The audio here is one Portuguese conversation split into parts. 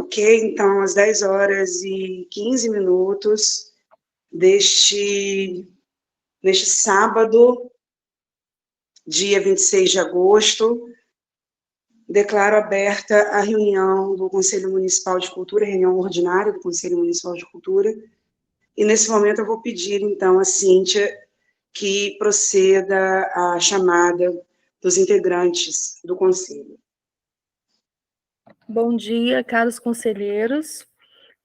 Ok, então, às 10h15 neste sábado, dia 26 de agosto, declaro aberta a reunião do Conselho Municipal de Cultura, reunião ordinária do Conselho Municipal de Cultura, e nesse momento eu vou pedir, então, a Cíntia que proceda a chamada dos integrantes do Conselho. Bom dia, caros conselheiros.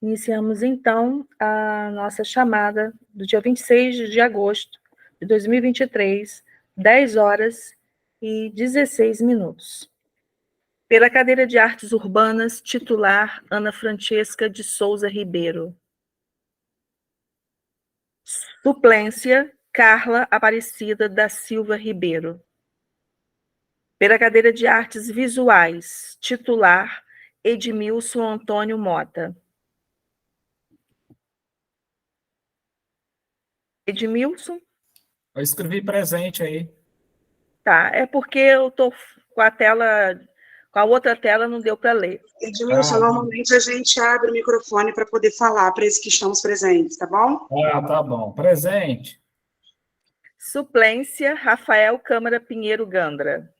Iniciamos, então, a nossa chamada do dia 26 de agosto de 2023, 10h16. Pela cadeira de Artes Urbanas, titular Ana Francesca de Souza Ribeiro. Suplência, Carla Aparecida da Silva Ribeiro. Pela cadeira de Artes Visuais, titular Edmilson Antônio Mota. Edmilson? Eu escrevi presente aí. Tá, é porque eu estou com a outra tela não deu para ler. Edmilson, normalmente a gente abre o microfone para poder falar para esses que estamos presentes, tá bom? Tá bom. Presente. Suplência, Rafael Câmara Pinheiro Gandra.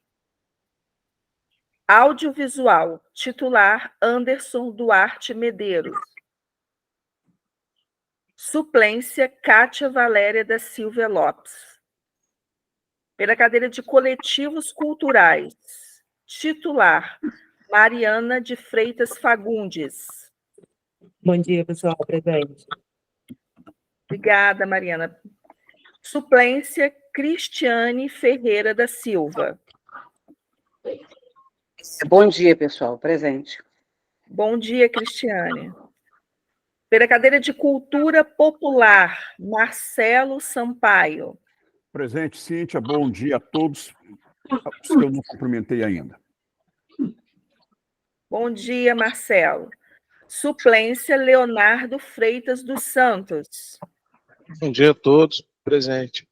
Audiovisual, titular Anderson Duarte Medeiros. Suplência, Cátia Valéria da Silva Lopes. Pela cadeira de Coletivos Culturais, titular Mariana de Freitas Fagundes. Bom dia, pessoal, presente. Obrigada, Mariana. Suplência, Cristiane Ferreira da Silva. Bom dia, pessoal, presente. Bom dia, Cristiane. Pela cadeira de Cultura Popular, Marcelo Sampaio. Presente, Cíntia. Bom dia a todos, os que eu não cumprimentei ainda. Bom dia, Marcelo. Suplência, Leonardo Freitas dos Santos. Bom dia a todos, presente.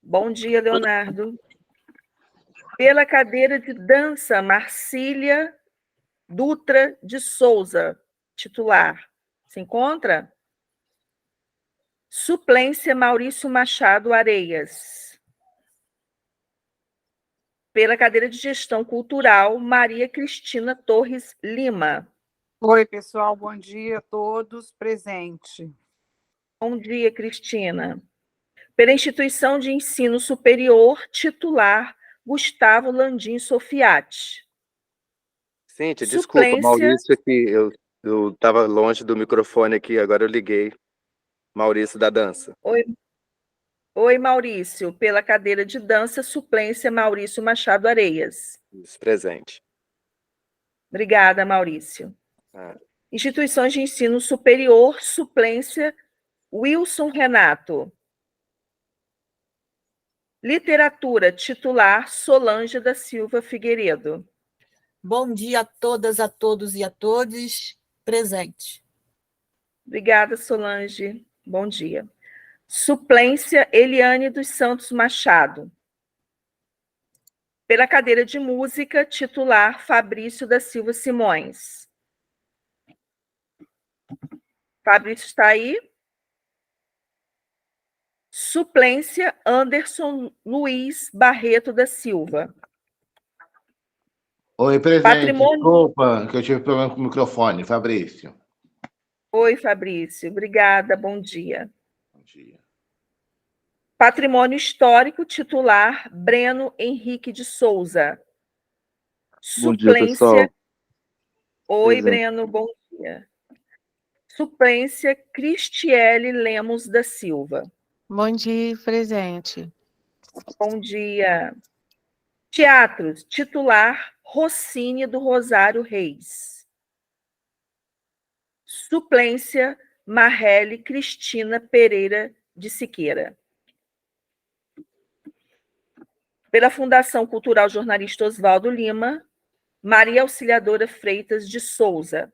Bom dia, Leonardo. Pela cadeira de dança, Marcília Dutra de Souza, titular. Se encontra? Suplência, Maurício Machado Areias. Pela cadeira de Gestão Cultural, Maria Cristina Torres Lima. Oi, pessoal, bom dia a todos, presente. Bom dia, Cristina. Pela Instituição de Ensino Superior, titular Gustavo Landim Sofiati. Cíntia, desculpa, Maurício aqui, eu estava longe do microfone aqui, agora eu liguei. Maurício da dança. Oi, Maurício. Pela cadeira de dança, suplência Maurício Machado Areias. Isso, presente. Obrigada, Maurício. Instituições de Ensino Superior, suplência Wilson Renato. Literatura, titular Solange da Silva Figueiredo. Bom dia a todas, a todos e a todos. Presente. Obrigada, Solange. Bom dia. Suplência Eliane dos Santos Machado. Pela cadeira de música, titular Fabrício da Silva Simões. Fabrício está aí? Suplência Anderson Luiz Barreto da Silva. Oi, presente. Patrimônio... Desculpa, que eu tive problema com o microfone. Fabrício. Oi, Fabrício. Obrigada, bom dia. Bom dia. Patrimônio Histórico, titular Breno Henrique de Souza. Bom dia, pessoal. Oi, Breno, bom dia. Suplência Cristiele Lemos da Silva. Bom dia, presente. Bom dia. Teatros, titular Rossini do Rosário Reis. Suplência Marrele Cristina Pereira de Siqueira. Pela Fundação Cultural Jornalista Oswaldo Lima, Maria Auxiliadora Freitas de Souza.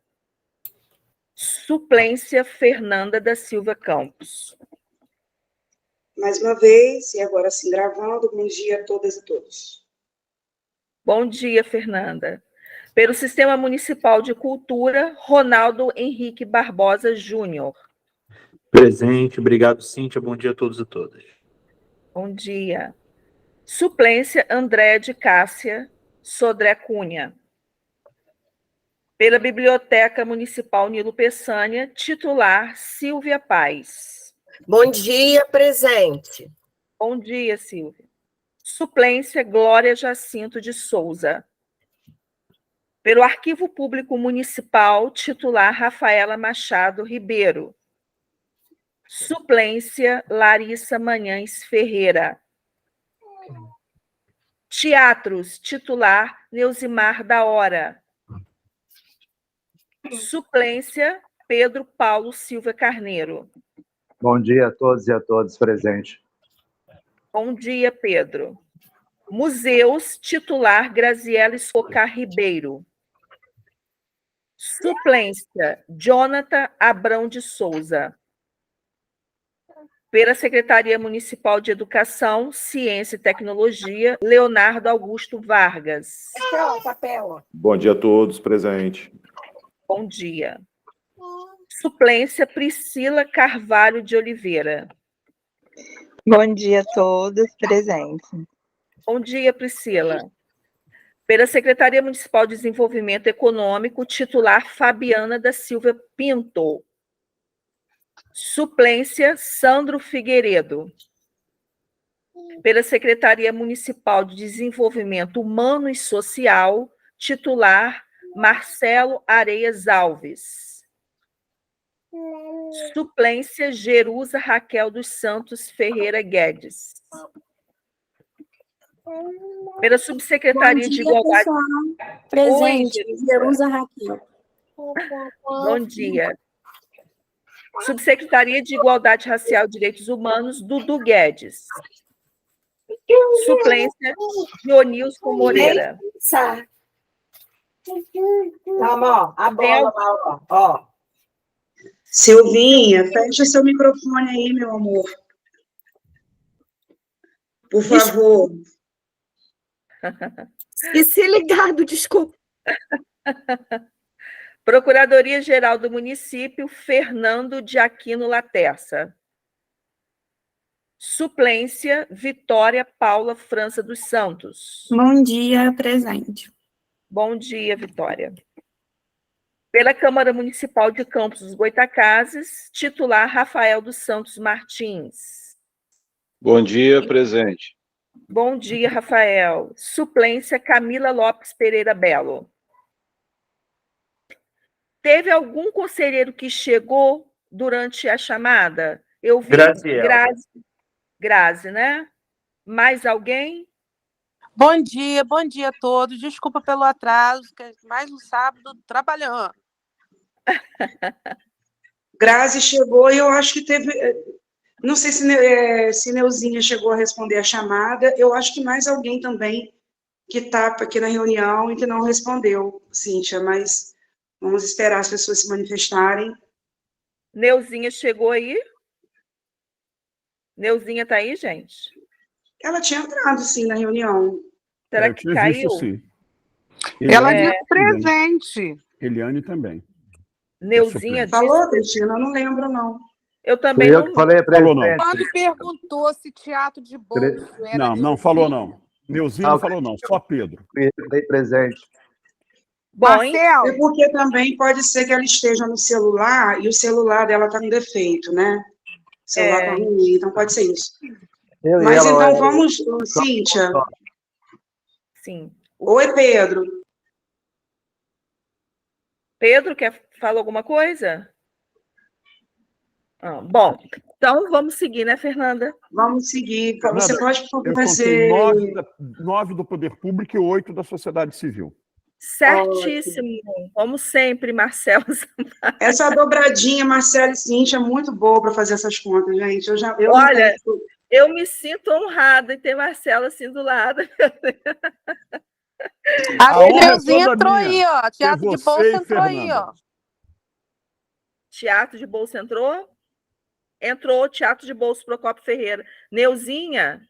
Suplência Fernanda da Silva Campos. Mais uma vez, e agora sim gravando, bom dia a todas e todos. Bom dia, Fernanda. Pelo Sistema Municipal de Cultura, Ronaldo Henrique Barbosa Júnior. Presente, obrigado, Cíntia. Bom dia a todos e todas. Bom dia. Suplência, André de Cássia Sodré Cunha. Pela Biblioteca Municipal Nilo Peçanha, titular, Silvia Paz. Bom dia, presente. Bom dia, Silvia. Suplência, Glória Jacinto de Souza. Pelo Arquivo Público Municipal, titular, Rafaela Machado Ribeiro. Suplência, Larissa Manhães Ferreira. Teatros, titular, Neusimar da Hora. Suplência, Pedro Paulo Silva Carneiro. Bom dia a todos e a todas presentes. Bom dia, Pedro. Museus, titular, Graziela Escocar Ribeiro. Suplência, Jonathan Abrão de Souza. Pela Secretaria Municipal de Educação, Ciência e Tecnologia, Leonardo Augusto Vargas. Papel. Bom dia a todos, presente. Bom dia. Suplência, Priscila Carvalho de Oliveira. Bom dia a todos, presente. Bom dia, Priscila. Pela Secretaria Municipal de Desenvolvimento Econômico, titular, Fabiana da Silva Pinto. Suplência, Sandro Figueiredo. Pela Secretaria Municipal de Desenvolvimento Humano e Social, titular, Marcelo Areias Alves. Suplência, Jerusa Raquel dos Santos Ferreira Guedes. Pela Subsecretaria de Igualdade... Pessoal. Presente, Jerusa Raquel. Bom dia. Subsecretaria de Igualdade Racial e Direitos Humanos, Dudu Guedes. Suplência, Dionilson Moreira. Calma, ó, a bola, ó. Silvinha, fecha seu microfone aí, meu amor. Por favor. E se ligado, desculpa. Procuradoria-Geral do Município, Fernando de Aquino Laterça. Suplência, Vitória Paula França dos Santos. Bom dia, presente. Bom dia, Vitória. Pela Câmara Municipal de Campos dos Goitacazes, titular, Rafael dos Santos Martins. Bom dia, presente. Bom dia, Rafael. Suplência, Camila Lopes Pereira Belo. Teve algum conselheiro que chegou durante a chamada? Eu vi Grazi, né? Mais alguém? Bom dia a todos. Desculpa pelo atraso, que é mais um sábado trabalhando. Grazi chegou e eu acho que teve... Não sei se Neuzinha chegou a responder a chamada. Eu acho que mais alguém também que está aqui na reunião e que não respondeu, Cíntia, mas vamos esperar as pessoas se manifestarem. Neuzinha chegou aí? Neuzinha está aí, gente? Ela tinha entrado, sim, na reunião. Será que caiu? Visto, sim. Ela disse presente. Eliane também. Neuzinha disse... Falou, Cristina? Eu não lembro, não. Eu também Eu que falei Falou, não. Quando perguntou se teatro de bolso era... Não falou, não. Neuzinha não falou, não. Só Pedro. Falei presente. Bom, Marcelo. É porque também pode ser que ela esteja no celular e o celular dela está com defeito, né? O celular está ruim, então pode ser isso. Mas então vamos, Cíntia. Sim. Oi, Pedro. Pedro, quer falar alguma coisa? Bom, então vamos seguir, né, Fernanda? Vamos seguir. Fernanda, Você pode, por favor, eu fazer... contei 9 do Poder Público e 8 da sociedade civil. Certíssimo. Como sempre, Marcelo. Essa dobradinha, Marcelo e Cíntia, é muito boa para fazer essas contas, gente. Olha, eu me sinto honrada em ter Marcelo assim do lado. A Neuzinha entrou aí, ó. Teatro de bolsa entrou aí, ó. Teatro de bolsa entrou? Entrou Teatro de bolsa Procópio Ferreira. Neuzinha?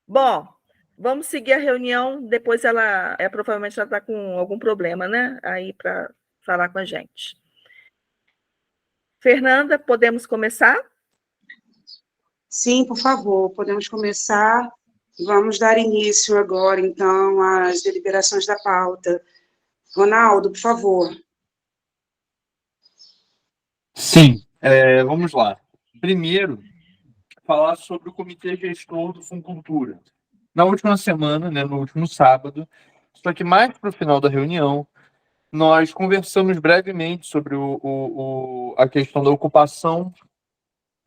Bom, Vamos seguir a reunião, depois provavelmente ela está com algum problema, né? Aí para falar com a gente. Fernanda, podemos começar? Sim, por favor, podemos começar. Vamos dar início agora, então, às deliberações da pauta. Ronaldo, por favor. Sim, vamos lá. Primeiro, falar sobre o Comitê Gestor do Funcultura. Na última semana, né, no último sábado, só que mais para o final da reunião, nós conversamos brevemente sobre a questão da ocupação,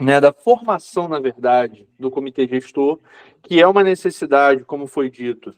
né, da formação, na verdade, do Comitê Gestor, que é uma necessidade, como foi dito,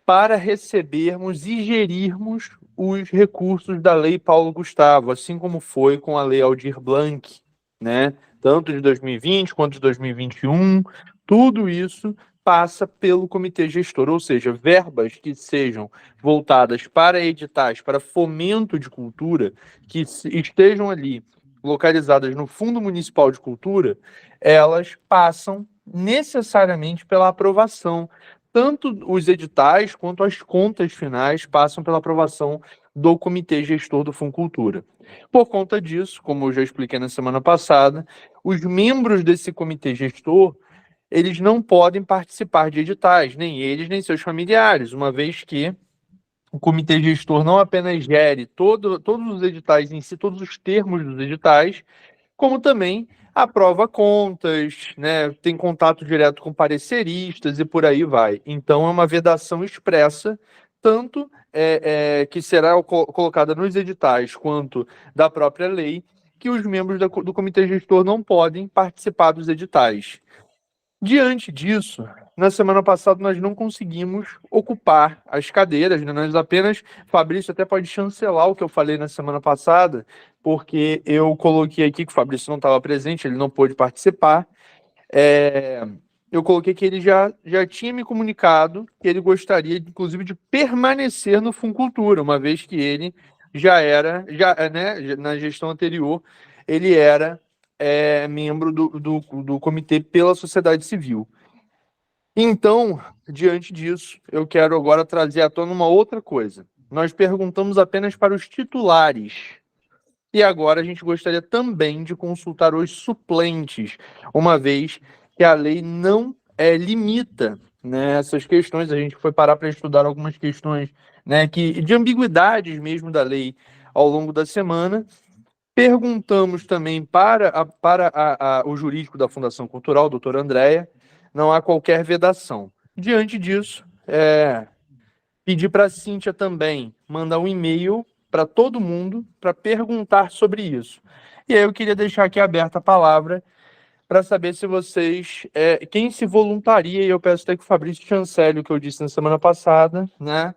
para recebermos e gerirmos os recursos da Lei Paulo Gustavo, assim como foi com a Lei Aldir Blanc, né? Tanto de 2020 quanto de 2021, tudo isso passa pelo Comitê Gestor, ou seja, verbas que sejam voltadas para editais, para fomento de cultura, que estejam ali localizadas no Fundo Municipal de Cultura, elas passam necessariamente pela aprovação. Tanto os editais quanto as contas finais passam pela aprovação do Comitê Gestor do Funcultura. Por conta disso, como eu já expliquei na semana passada, os membros desse Comitê Gestor, eles não podem participar de editais, nem eles, nem seus familiares, uma vez que o Comitê Gestor não apenas gere todos os editais em si, todos os termos dos editais, como também aprova contas, né, tem contato direto com pareceristas e por aí vai. Então, é uma vedação expressa, tanto que será colocada nos editais quanto da própria lei, que os membros do Comitê Gestor não podem participar dos editais. Diante disso, na semana passada nós não conseguimos ocupar as cadeiras, né? Nós apenas, Fabrício até pode chancelar o que eu falei na semana passada, porque eu coloquei aqui que o Fabrício não estava presente, ele não pôde participar. Eu coloquei que ele já tinha me comunicado que ele gostaria, inclusive, de permanecer no Funcultura, uma vez que ele né, na gestão anterior, ele era membro do comitê pela sociedade civil. Então, diante disso, eu quero agora trazer à tona uma outra coisa. Nós perguntamos apenas para os titulares. E agora a gente gostaria também de consultar os suplentes, uma vez que a lei não limita, né, essas questões. A gente foi parar para estudar algumas questões, né, de ambiguidades mesmo da lei ao longo da semana. Perguntamos também para o jurídico da Fundação Cultural, doutor Andréia, não há qualquer vedação. Diante disso, pedir para a Cíntia também mandar um e-mail para todo mundo para perguntar sobre isso. E aí eu queria deixar aqui aberta a palavra para saber se vocês, quem se voluntaria, e eu peço até que o Fabrício chancele o que eu disse na semana passada, né?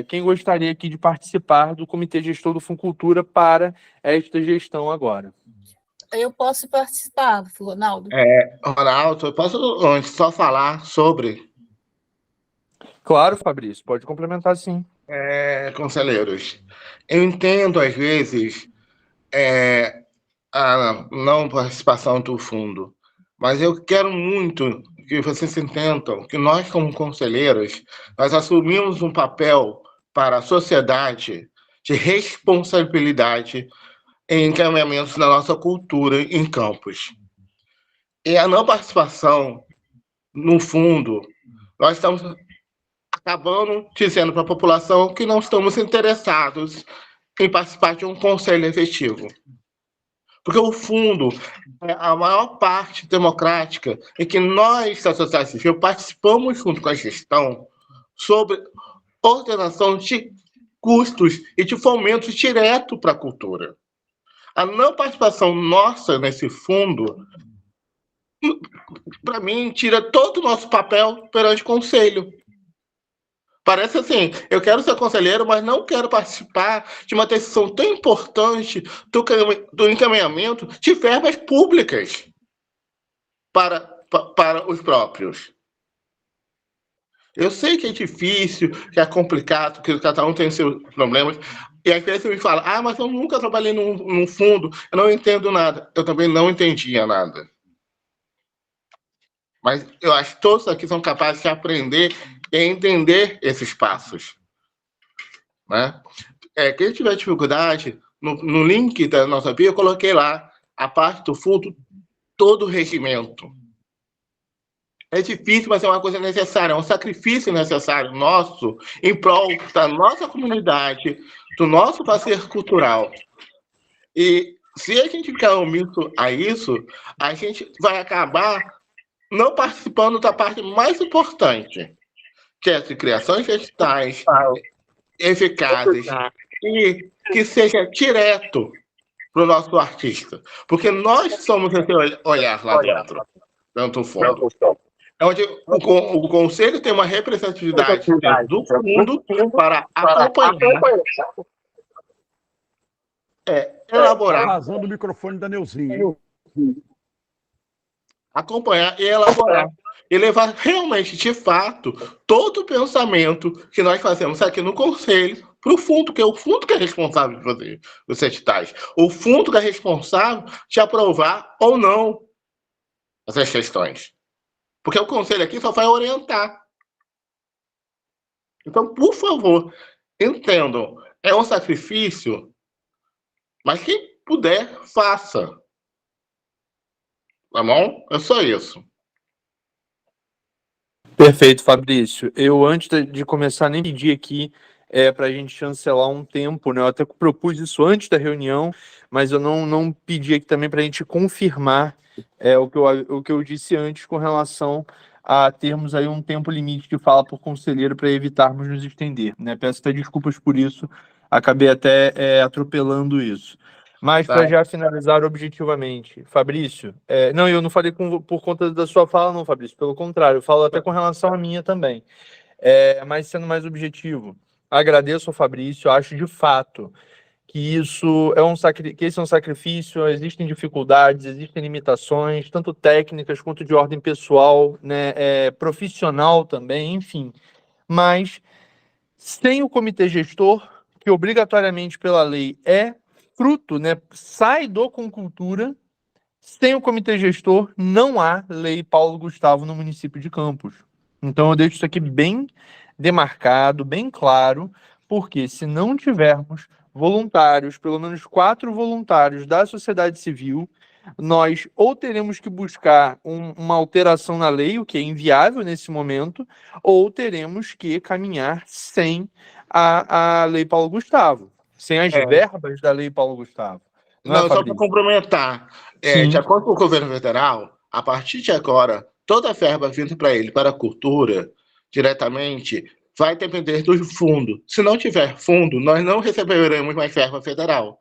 Quem gostaria aqui de participar do Comitê Gestor do Funcultura para esta gestão agora? Eu posso participar, Ronaldo? Ronaldo, eu posso antes só falar sobre... Claro, Fabrício, pode complementar sim. Conselheiros, eu entendo, às vezes, a não participação do fundo, mas eu quero muito que vocês entendam que nós, como conselheiros, nós assumimos um papel para a sociedade de responsabilidade em encaminhamentos da nossa cultura em campos. E a não participação no fundo, nós estamos acabando dizendo para a população que não estamos interessados em participar de um conselho efetivo. Porque o fundo é a maior parte democrática em que nós, da sociedade civil, participamos junto com a gestão sobre ordenação de custos e de fomento direto para a cultura. A não participação nossa nesse fundo, para mim, tira todo o nosso papel perante o conselho. Parece assim, eu quero ser conselheiro, mas não quero participar de uma decisão tão importante do encaminhamento de verbas públicas para os próprios. Eu sei que é difícil, que é complicado, que cada um tem seus problemas, e às vezes me fala, mas eu nunca trabalhei num fundo, eu não entendo nada. Eu também não entendia nada. Mas eu acho que todos aqui são capazes de aprender e entender esses passos. Né? Quem tiver dificuldade, no link da nossa bio, eu coloquei lá a parte do fundo, todo o regimento. É difícil, mas é uma coisa necessária, é um sacrifício necessário nosso em prol da nossa comunidade, do nosso parceiro cultural. E se a gente ficar omisso a isso, a gente vai acabar não participando da parte mais importante, que é as criações digitais eficazes e que seja direto para o nosso artista. Porque nós somos esse olhar lá dentro, tanto fundo. É onde o Conselho tem uma representatividade dentro do fundo para acompanhar, elaborar. Vazando o microfone da Neuzinha. Acompanhar e elaborar. E levar realmente, de fato, todo o pensamento que nós fazemos aqui no Conselho para o fundo, que é o fundo que é responsável de fazer os editais. O fundo que é responsável de aprovar ou não essas questões. Porque o Conselho aqui só vai orientar. Então, por favor, entendam. É um sacrifício, mas quem puder, faça. Tá bom? É só isso. Perfeito, Fabrício. Eu, antes de começar, nem pedi aqui para a gente chancelar um tempo, né? Eu até propus isso antes da reunião, mas eu não pedi aqui também para a gente confirmar o que eu disse antes com relação a termos aí um tempo limite de fala por conselheiro para evitarmos nos estender, né? Peço até desculpas por isso, acabei até atropelando isso. Mas para já finalizar objetivamente, Fabrício, não, eu não falei por conta da sua fala, não, Fabrício, pelo contrário, eu falo até com relação à minha também. Mas sendo mais objetivo, agradeço ao Fabrício, acho de fato que esse é um sacrifício, existem dificuldades, existem limitações, tanto técnicas quanto de ordem pessoal, né, profissional também, enfim. Mas sem o comitê gestor, que obrigatoriamente pela lei é fruto, né, sai do Concultura, sem o comitê gestor não há lei Paulo Gustavo no município de Campos. Então eu deixo isso aqui bem demarcado, bem claro, porque se não tivermos voluntários, pelo menos 4 voluntários da sociedade civil, nós ou teremos que buscar uma alteração na lei, o que é inviável nesse momento, ou teremos que caminhar sem a lei Paulo Gustavo, sem as verbas da lei Paulo Gustavo. Não, só para complementar. De acordo com o governo federal, a partir de agora, toda a verba vinda para ele, para a cultura, diretamente, vai depender do fundo. Se não tiver fundo, nós não receberemos mais verba federal.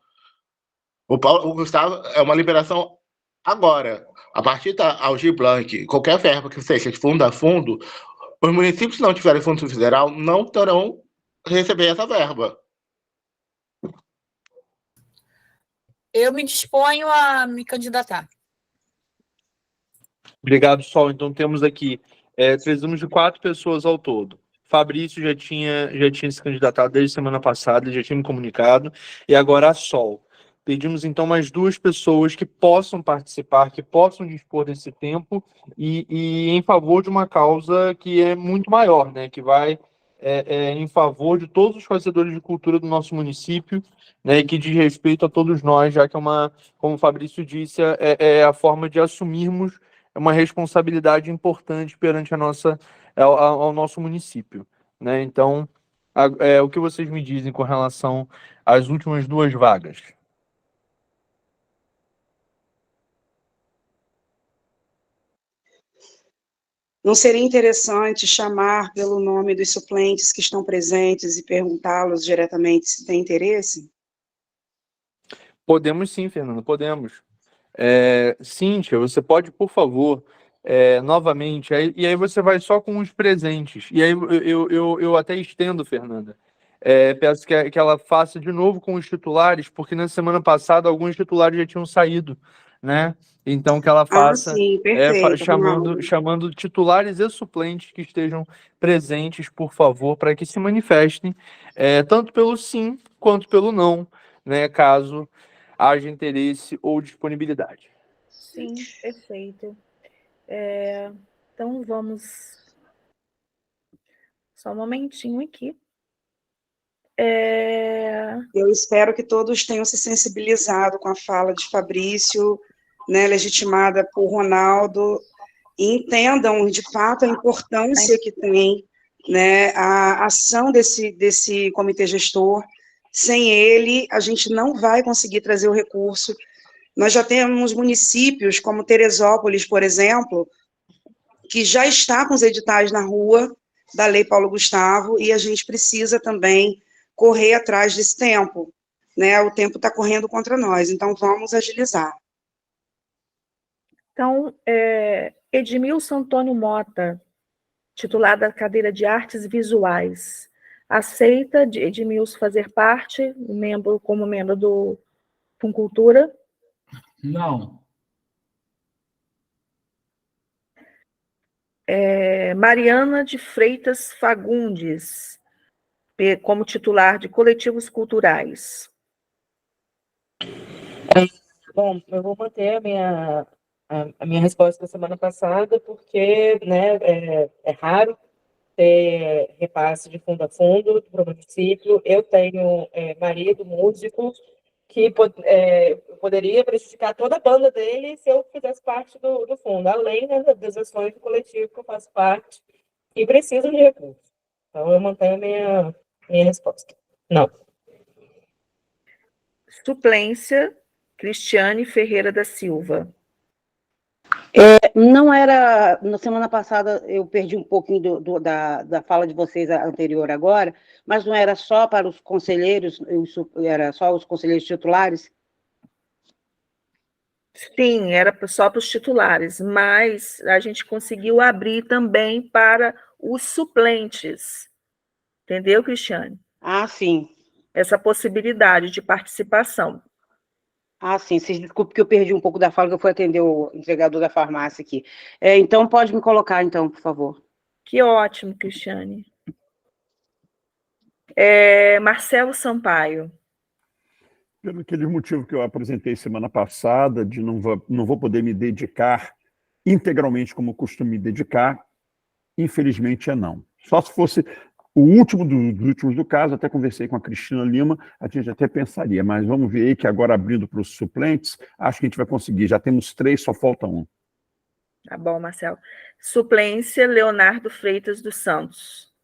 O Gustavo é uma liberação agora. A partir da Aldir Blanc, qualquer verba que seja de fundo a fundo, os municípios que não tiverem fundo federal não terão receber essa verba. Eu me disponho a me candidatar. Obrigado, Sol. Então temos aqui, precisamos de 4 pessoas ao todo. Fabrício já tinha se candidatado desde semana passada, já tinha me comunicado, e agora a Sol. Pedimos, então, mais 2 pessoas que possam participar, que possam dispor desse tempo e em favor de uma causa que é muito maior, né? Que vai em favor de todos os fazedores de cultura do nosso município, né? E que diz respeito a todos nós, já que como o Fabrício disse, é a forma de assumirmos uma responsabilidade importante perante ao nosso município, né? Então, o que vocês me dizem com relação às últimas 2 vagas? Não seria interessante chamar pelo nome dos suplentes que estão presentes e perguntá-los diretamente se tem interesse? Podemos sim, Fernando, podemos. Cíntia, você pode, por favor, novamente, e aí você vai só com os presentes. E aí eu até estendo, Fernanda. Peço que ela faça de novo com os titulares, porque na semana passada alguns titulares já tinham saído, né? Então que ela faça sim, perfeito, chamando titulares e suplentes que estejam presentes, por favor, para que se manifestem, tanto pelo sim quanto pelo não, né? Caso haja interesse ou disponibilidade. Sim, perfeito. Então, vamos... Só um momentinho aqui. Eu espero que todos tenham se sensibilizado com a fala de Fabrício, né, legitimada por Ronaldo, e entendam, de fato, a importância que tem, né, a ação desse comitê gestor. Sem ele, a gente não vai conseguir trazer o recurso. Nós já temos municípios, como Teresópolis, por exemplo, que já está com os editais na rua da Lei Paulo Gustavo, e a gente precisa também correr atrás desse tempo, né? O tempo está correndo contra nós, então vamos agilizar. Então, Edmilson Antônio Mota, titular da cadeira de Artes Visuais, aceita de Edmilson fazer parte, como membro do Funcultura? Não. Mariana de Freitas Fagundes, como titular de Coletivos Culturais. Bom, eu vou manter a minha resposta da semana passada, porque, né, é raro ter repasse de fundo a fundo para o município. Eu tenho marido, músico, que poderia precificar toda a banda dele se eu fizesse parte do fundo, além, né, das ações do coletivo que eu faço parte e precisam de recursos. Então, eu mantenho a minha resposta. Não. Suplência, Cristiane Ferreira da Silva. Não era, na semana passada eu perdi um pouquinho da fala de vocês anterior agora, mas não era só para os conselheiros, era só os conselheiros titulares? Sim, era só para os titulares, mas a gente conseguiu abrir também para os suplentes. Entendeu, Cristiane? Ah, sim. Essa possibilidade de participação. Ah, sim. Vocês desculpem que eu perdi um pouco da fala, que eu fui atender o entregador da farmácia aqui. Então, pode me colocar, então, por favor. Que ótimo, Cristiane. Marcelo Sampaio. Pelo aquele motivo que eu apresentei semana passada, de não vou poder me dedicar integralmente como eu costumo me dedicar, infelizmente não. Só se fosse o último dos últimos do caso, até conversei com a Cristina Lima, a gente até pensaria, mas vamos ver aí que agora abrindo para os suplentes, acho que a gente vai conseguir. Já temos 3, só falta 1. Tá bom, Marcelo. Suplência, Leonardo Freitas dos Santos.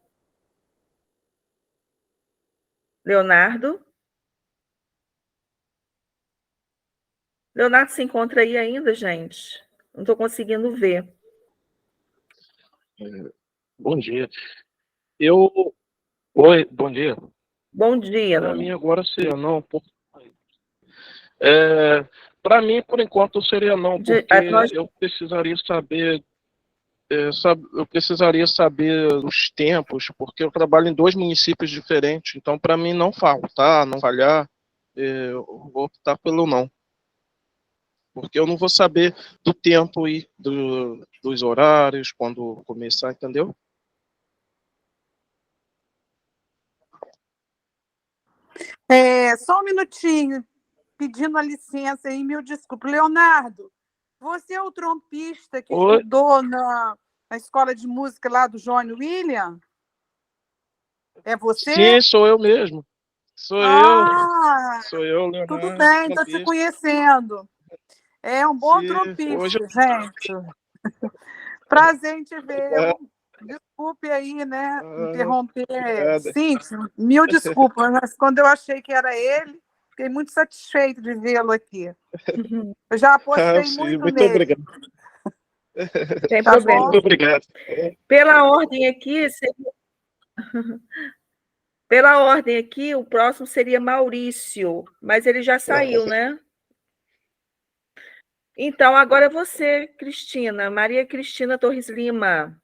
Leonardo? Leonardo se encontra aí ainda, gente? Não estou conseguindo ver. Bom dia. Oi, bom dia. Bom dia, Para Leonardo. mim agora seria não. Para mim, por enquanto, seria não, porque eu precisaria saber... eu precisaria saber os tempos, porque eu trabalho em 2 municípios diferentes, então para mim não faltar, não falhar, eu vou optar pelo não. Porque eu não vou saber do tempo e dos horários, quando começar, entendeu? Só um minutinho, pedindo a licença aí, mil desculpas. Leonardo, você é o trompista que estudou na escola de música lá do Johnny William? É você? Sim, sou eu mesmo. Sou eu, Leonardo. Tudo bem, estou te conhecendo. É um bom trompista, gente. Prazer em te ver. Desculpe aí, né, interromper. Sim, mil desculpas, mas quando eu achei que era ele, fiquei muito satisfeito de vê-lo aqui. Eu já apostei muito nele. Obrigado. Sem problema. Muito obrigado. Pela ordem aqui, o próximo seria Maurício, mas ele já saiu, né? Então, agora é você, Cristina. Maria Cristina Torres Lima.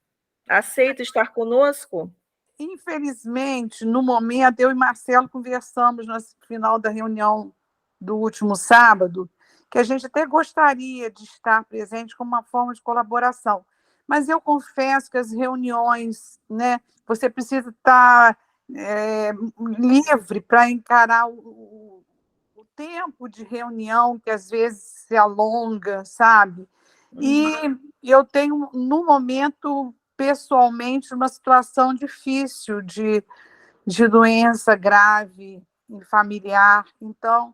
Aceita estar conosco? Infelizmente, no momento, eu e Marcelo conversamos no final da reunião do último sábado, que a gente até gostaria de estar presente como uma forma de colaboração. Mas eu confesso que as reuniões, né, você precisa estar livre para encarar o tempo de reunião, que às vezes se alonga, sabe? E eu tenho, no momento, pessoalmente, uma situação difícil de doença grave e familiar. Então,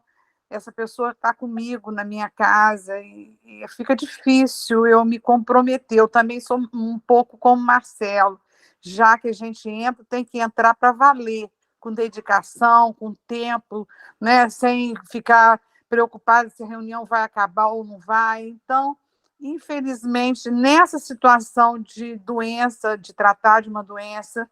essa pessoa está comigo na minha casa e fica difícil eu me comprometer. Eu também sou um pouco como Marcelo, já que a gente entra, tem que entrar para valer, com dedicação, com tempo, né? Sem ficar preocupado se a reunião vai acabar ou não vai. Então, infelizmente, nessa situação de doença, de tratar de uma doença,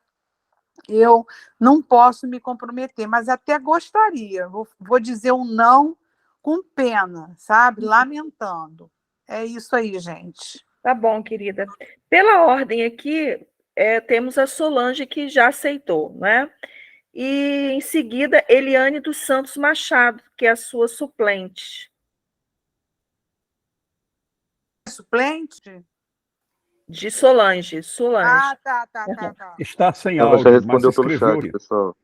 eu não posso me comprometer, mas até gostaria. Vou dizer um não com pena, sabe? Lamentando. É isso aí, gente. Tá bom, querida. Pela ordem aqui, temos a Solange, que já aceitou, né? E, em seguida, Eliane dos Santos Machado, que é a sua suplente. Suplente? De Solange. Ah, tá. Está sem Ela já áudio, mas respondeu pelo escreveu. chat, pessoal.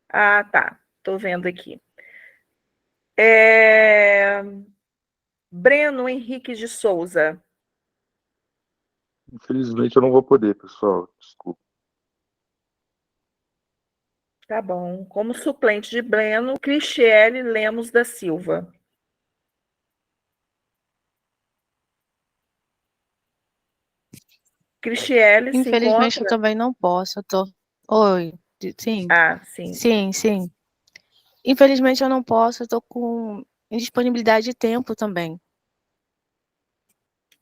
Ah, tá. Estou vendo aqui. Breno Henrique de Souza. Infelizmente eu não vou poder, pessoal. Desculpa. Tá bom. Como suplente de Breno, Cristiele Lemos da Silva. Cristiele se Infelizmente, eu encontra... também não posso. Oi, sim. Ah, sim. Sim. Infelizmente, eu não posso. Eu estou com indisponibilidade de tempo também.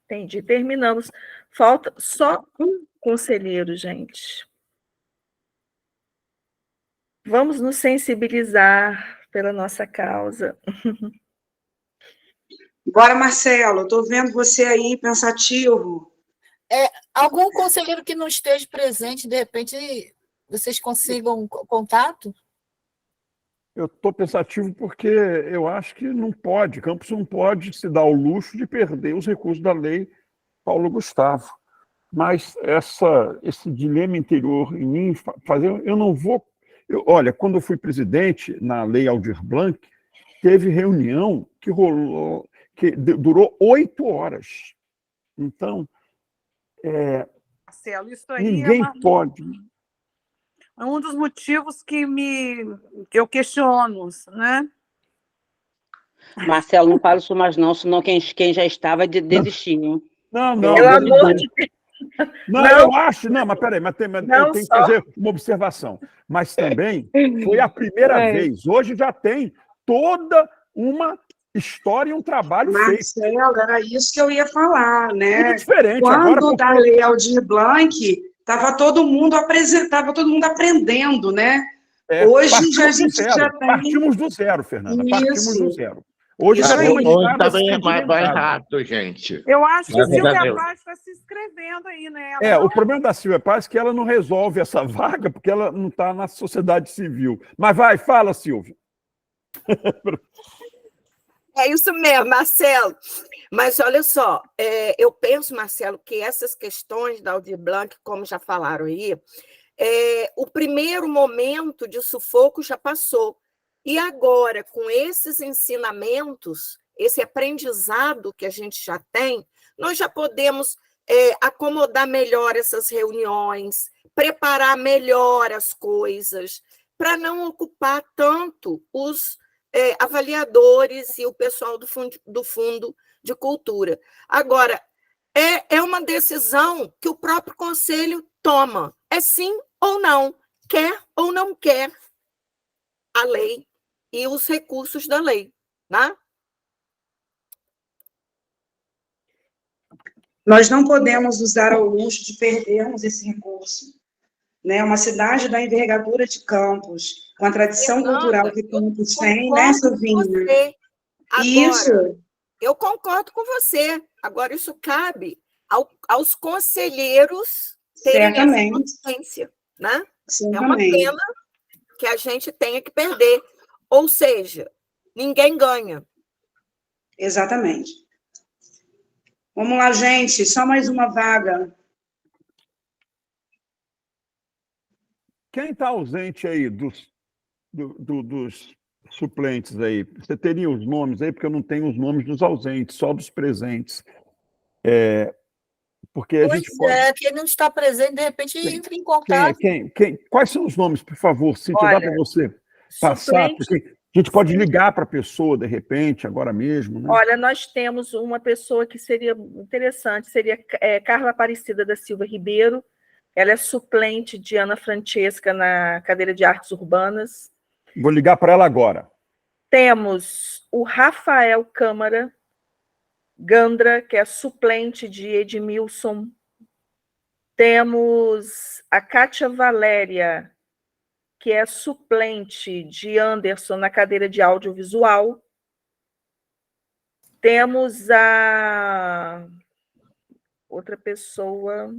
Entendi. Terminamos. Falta só um conselheiro, gente. Vamos nos sensibilizar pela nossa causa. Agora, Marcelo, estou vendo você aí pensativo. Algum conselheiro que não esteja presente, de repente, vocês consigam contato? Eu estou pensativo porque eu acho que não pode, Campos não pode se dar ao luxo de perder os recursos da lei Paulo Gustavo. Mas esse dilema interior em mim, eu não vou... olha, quando eu fui presidente na lei Aldir Blanc, teve reunião que durou 8 horas. Então, Marcelo, isso aí ninguém pode... É um dos motivos que eu questiono, né? Marcelo, não fala isso mais não, senão quem já estava desistiu. Não. Pelo amor de Deus. Não, eu acho... Não, mas peraí, eu tenho que fazer uma observação. Mas também foi a primeira vez. Hoje já tem toda uma história e um trabalho feito. Marcelo, era isso que eu ia falar, né? Tudo diferente. Quando Agora, da lei Aldir Blanc, estava todo mundo aprendendo, né? Hoje a gente já tem... Partimos do zero, Fernanda. Isso. Partimos do zero. Hoje já tem uma Hoje estrada também é mais sedimentada. rápido, gente. Eu acho que Graças a Silvia Deus. Paz está se inscrevendo aí, né? O problema da Silvia Paz é que ela não resolve essa vaga porque ela não está na sociedade civil. Mas vai, fala, Silvia. É isso mesmo, Marcelo. Mas olha só, eu penso, Marcelo, que essas questões da Aldir Blanc, como já falaram aí, o primeiro momento de sufoco já passou. E agora, com esses ensinamentos, esse aprendizado que a gente já tem, nós já podemos acomodar melhor essas reuniões, preparar melhor as coisas, para não ocupar tanto os avaliadores e o pessoal do Fundo de Cultura. Agora, é uma decisão que o próprio Conselho toma. É sim ou não, quer ou não quer a lei e os recursos da lei, né? Nós não podemos nos dar ao luxo de perdermos esse recurso. Né? Uma cidade da envergadura de Campos, com a tradição cultural que Campos tem, né, Silvinha? Isso. Eu concordo com você. Agora, isso cabe aos conselheiros terem essa consciência, né? É uma pena que a gente tenha que perder. Ou seja, ninguém ganha. Exatamente. Vamos lá, gente. Só mais uma vaga. Quem está ausente aí dos suplentes aí. Você teria os nomes aí? Porque eu não tenho os nomes dos ausentes, só dos presentes. Porque a gente pode... quem não está presente, de repente, entra em contato. Quais são os nomes, por favor, Cíntia? Dá para você passar? Suplente... Porque a gente pode ligar para a pessoa, de repente, agora mesmo, né? Olha, nós temos uma pessoa que seria interessante, seria Carla Aparecida da Silva Ribeiro. Ela é suplente de Ana Francesca na cadeira de Artes Urbanas. Vou ligar para ela agora. Temos o Rafael Câmara Gandra, que é suplente de Edmilson. Temos a Kátia Valéria, que é suplente de Anderson na cadeira de audiovisual. Temos a outra pessoa...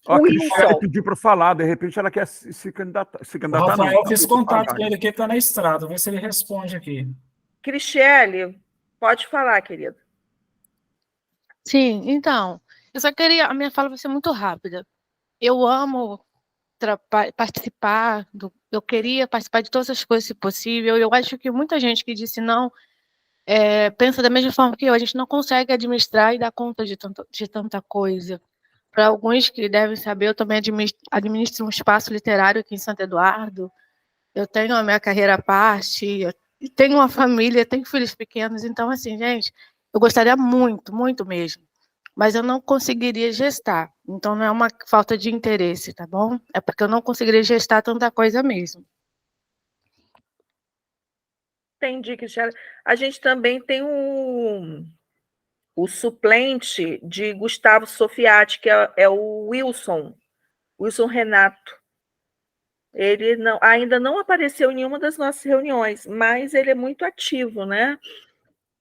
A Cristiane pediu para falar, de repente ela quer se candidatar. O Rafael fez contato com ele aqui, está na estrada, vê se ele responde aqui. Cristiane, pode falar, querida. Sim, então, eu só queria, a minha fala vai ser muito rápida. Eu amo participar, eu queria participar de todas as coisas, se possível. Eu acho que muita gente que disse não pensa da mesma forma que eu. A gente não consegue administrar e dar conta de tanta coisa. Para alguns que devem saber, eu também administro um espaço literário aqui em Santo Eduardo. Eu tenho a minha carreira à parte, tenho uma família, tenho filhos pequenos. Então, assim, gente, eu gostaria muito, muito mesmo. Mas eu não conseguiria gestar. Então, não é uma falta de interesse, tá bom? É porque eu não conseguiria gestar tanta coisa mesmo. Entendi, Cristiane. A gente também tem o suplente de Gustavo Sofiati, que é o Wilson Renato. Ele ainda não apareceu em nenhuma das nossas reuniões, mas ele é muito ativo, né?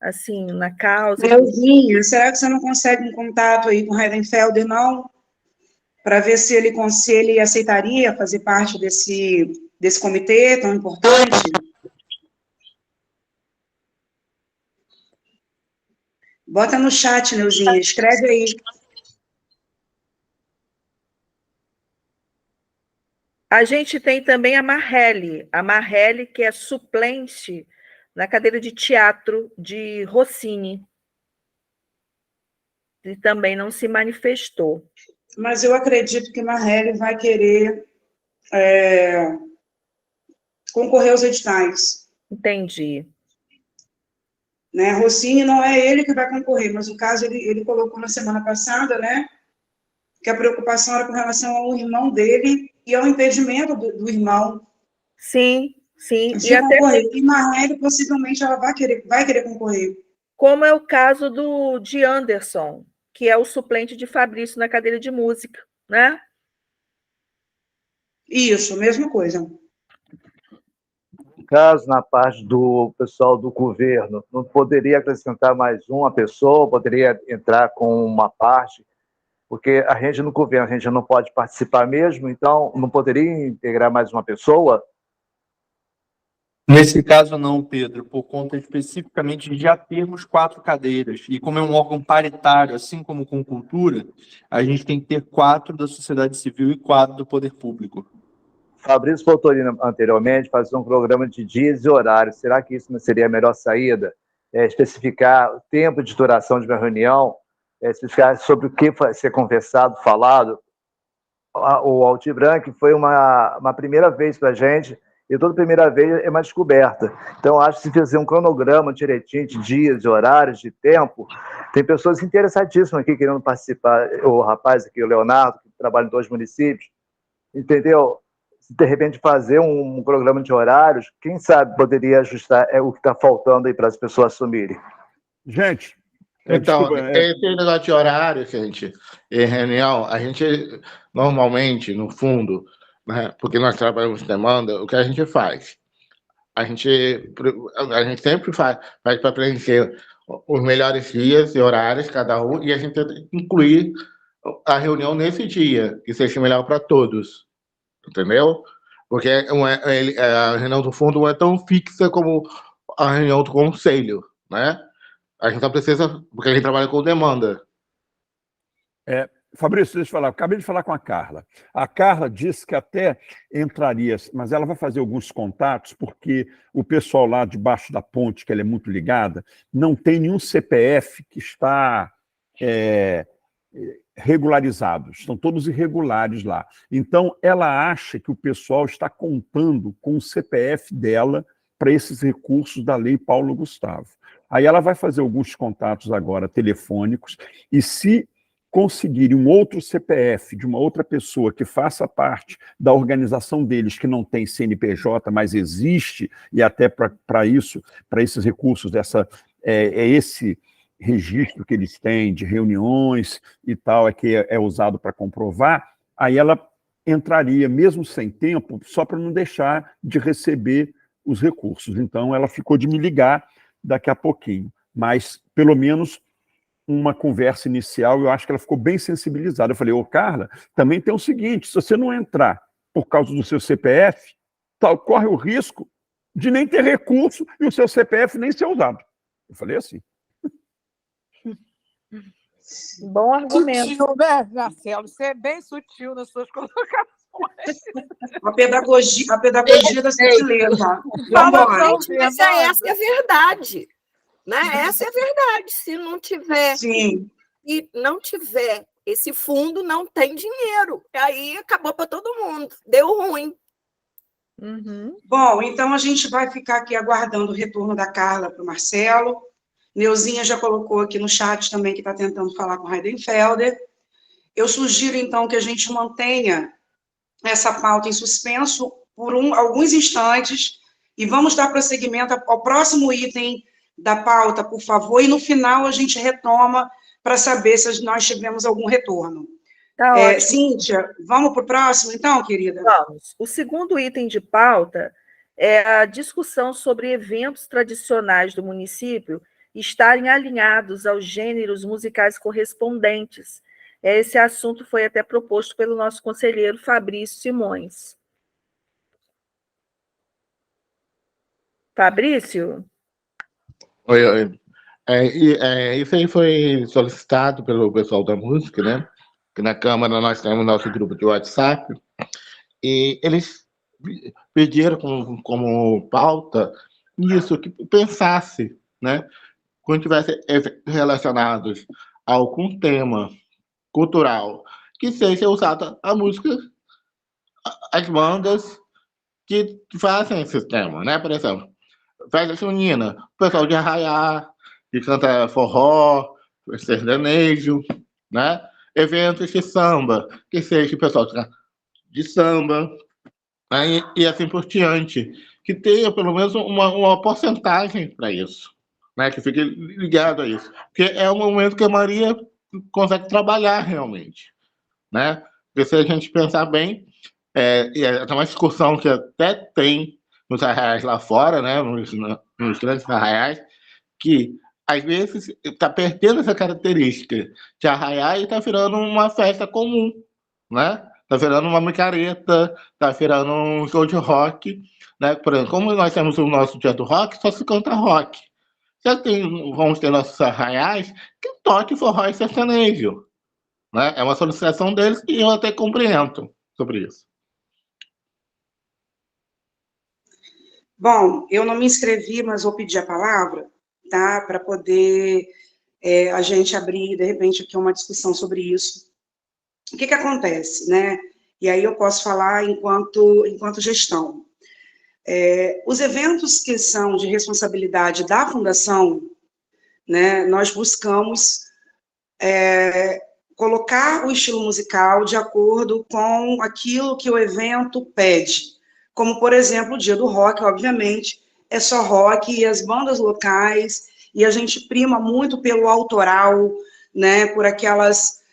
Assim, na causa. Elzinha, será que você não consegue um contato aí com o Heidenfelder, não? Para ver se ele aceitaria fazer parte desse comitê tão importante? Bota no chat, Neuzinha, escreve aí. A gente tem também a Marrelli, que é suplente na cadeira de teatro de Rossini. E também não se manifestou. Mas eu acredito que Marrelli vai querer concorrer aos editais. Entendi. Né? Rossini não é ele que vai concorrer, mas o caso ele colocou na semana passada, né, que a preocupação era com relação ao irmão dele e ao impedimento do irmão. Sim. E até e Marrelli possivelmente ela vai querer concorrer. Como é o caso de Anderson, que é o suplente de Fabrício na cadeira de música, né? Isso, mesma coisa. Caso na parte do pessoal do governo, não poderia acrescentar mais uma pessoa, poderia entrar com uma parte, porque a gente no governo, a gente não pode participar mesmo, então não poderia integrar mais uma pessoa? Nesse caso não, Pedro, por conta especificamente de já termos 4 cadeiras, e como é um órgão paritário, assim como com cultura, a gente tem que ter 4 da sociedade civil e 4 do poder público. Fabrício Poltorino, anteriormente, fazia um programa de dias e horários. Será que isso não seria a melhor saída? Especificar o tempo de duração de uma reunião, especificar sobre o que vai ser conversado, falado. O Altir Blanc foi uma primeira vez para a gente, e toda primeira vez é uma descoberta. Então, acho que se fizer um cronograma direitinho de dias, de horários, de tempo, tem pessoas interessadíssimas aqui querendo participar. O rapaz aqui, o Leonardo, que trabalha em 2 municípios, entendeu? Se de repente fazer um programa de horários, quem sabe poderia ajustar o que está faltando aí para as pessoas assumirem. Gente, então, esse negócio de horário, gente, em reunião, a gente normalmente, no fundo, né, porque nós trabalhamos de demanda, o que a gente faz? A gente sempre faz para preencher os melhores dias e horários, cada um, e a gente incluir a reunião nesse dia, que seja melhor para todos. Entendeu? Porque a reunião do fundo não é tão fixa como a reunião do conselho, né? A gente só precisa, porque a gente trabalha com demanda. Fabrício, deixa eu falar. Acabei de falar com a Carla. A Carla disse que até entraria, mas ela vai fazer alguns contatos, porque o pessoal lá debaixo da ponte, que ela é muito ligada, não tem nenhum CPF que está regularizado. Estão todos irregulares lá. Então, ela acha que o pessoal está contando com o CPF dela para esses recursos da Lei Paulo Gustavo. Aí ela vai fazer alguns contatos agora telefônicos, e se conseguirem um outro CPF de uma outra pessoa que faça parte da organização deles, que não tem CNPJ, mas existe, e até para isso, para esses recursos, esse registro que eles têm de reuniões e tal, que é usado para comprovar, aí ela entraria, mesmo sem tempo, só para não deixar de receber os recursos. Então, ela ficou de me ligar daqui a pouquinho, mas, pelo menos, uma conversa inicial, eu acho que ela ficou bem sensibilizada. Eu falei, Carla, também tem o seguinte, se você não entrar por causa do seu CPF, corre o risco de nem ter recurso e o seu CPF nem ser usado. Eu falei assim. Bom argumento. Sutil, né, Marcelo? Você é bem sutil nas suas colocações. A pedagogia da sutileza. Mas essa é a verdade. Né? Essa é a verdade. Se não tiver, e não tiver esse fundo, não tem dinheiro. Aí acabou para todo mundo. Deu ruim. Uhum. Bom, então a gente vai ficar aqui aguardando o retorno da Carla para o Marcelo. Neuzinha já colocou aqui no chat também que está tentando falar com o Heidenfelder. Eu sugiro, então, que a gente mantenha essa pauta em suspenso por alguns instantes e vamos dar prosseguimento ao próximo item da pauta, por favor, e no final a gente retoma para saber se nós tivemos algum retorno. Tá Cíntia, vamos para o próximo, então, querida? Vamos. O segundo item de pauta é a discussão sobre eventos tradicionais do município estarem alinhados aos gêneros musicais correspondentes. Esse assunto foi até proposto pelo nosso conselheiro Fabrício Simões. Fabrício? Oi. Isso aí foi solicitado pelo pessoal da música, né? Que na Câmara nós temos nosso grupo de WhatsApp, e eles pediram como pauta isso, que pensasse, né? Quando tivesse relacionados a algum tema cultural, que seja usada a música, as bandas que fazem esse tema, né? Por exemplo, festa junina, o pessoal de Arraiá, que canta forró, sertanejo, né? Eventos de samba, que seja o pessoal de samba, né? E assim por diante, que tenha pelo menos uma porcentagem para isso, né? Que fique ligado a isso, porque é o momento que a Maria consegue trabalhar realmente, né? Porque se a gente pensar bem, é uma discussão que até tem nos arraiais lá fora, né? Nos grandes arraiais, que às vezes está perdendo essa característica de arraiar e está virando uma festa comum, né? Está virando uma micareta, está virando um show de rock, né? Por exemplo, como nós temos o nosso dia do rock, só se canta rock. Já vamos ter nossos arraiais que toque forró e sertanejo, né? É uma solicitação deles e eu até compreendo sobre isso. Bom, eu não me inscrevi, mas vou pedir a palavra, tá? Para poder a gente abrir, de repente, aqui uma discussão sobre isso. O que acontece, né? E aí eu posso falar enquanto gestão. Os eventos que são de responsabilidade da Fundação, né, nós buscamos colocar o estilo musical de acordo com aquilo que o evento pede. Como, por exemplo, o Dia do Rock, obviamente, é só rock e as bandas locais, e a gente prima muito pelo autoral, né, por aquelas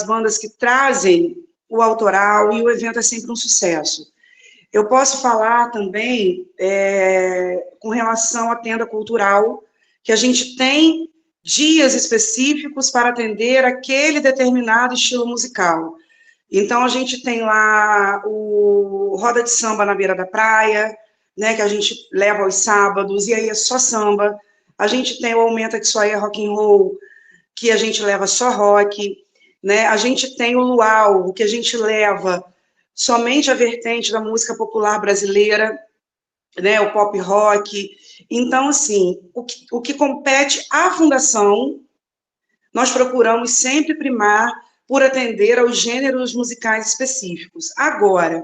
bandas que trazem o autoral, e o evento é sempre um sucesso. Eu posso falar também com relação à tenda cultural, que a gente tem dias específicos para atender aquele determinado estilo musical. Então, a gente tem lá o Roda de Samba na beira da praia, né, que a gente leva aos sábados, e aí é só samba. A gente tem o Aumenta que só é rock and roll, que a gente leva só rock. né? A gente tem o luau, o que a gente leva somente a vertente da música popular brasileira, né? O pop rock. Então, assim, o que compete à fundação, nós procuramos sempre primar por atender aos gêneros musicais específicos. Agora,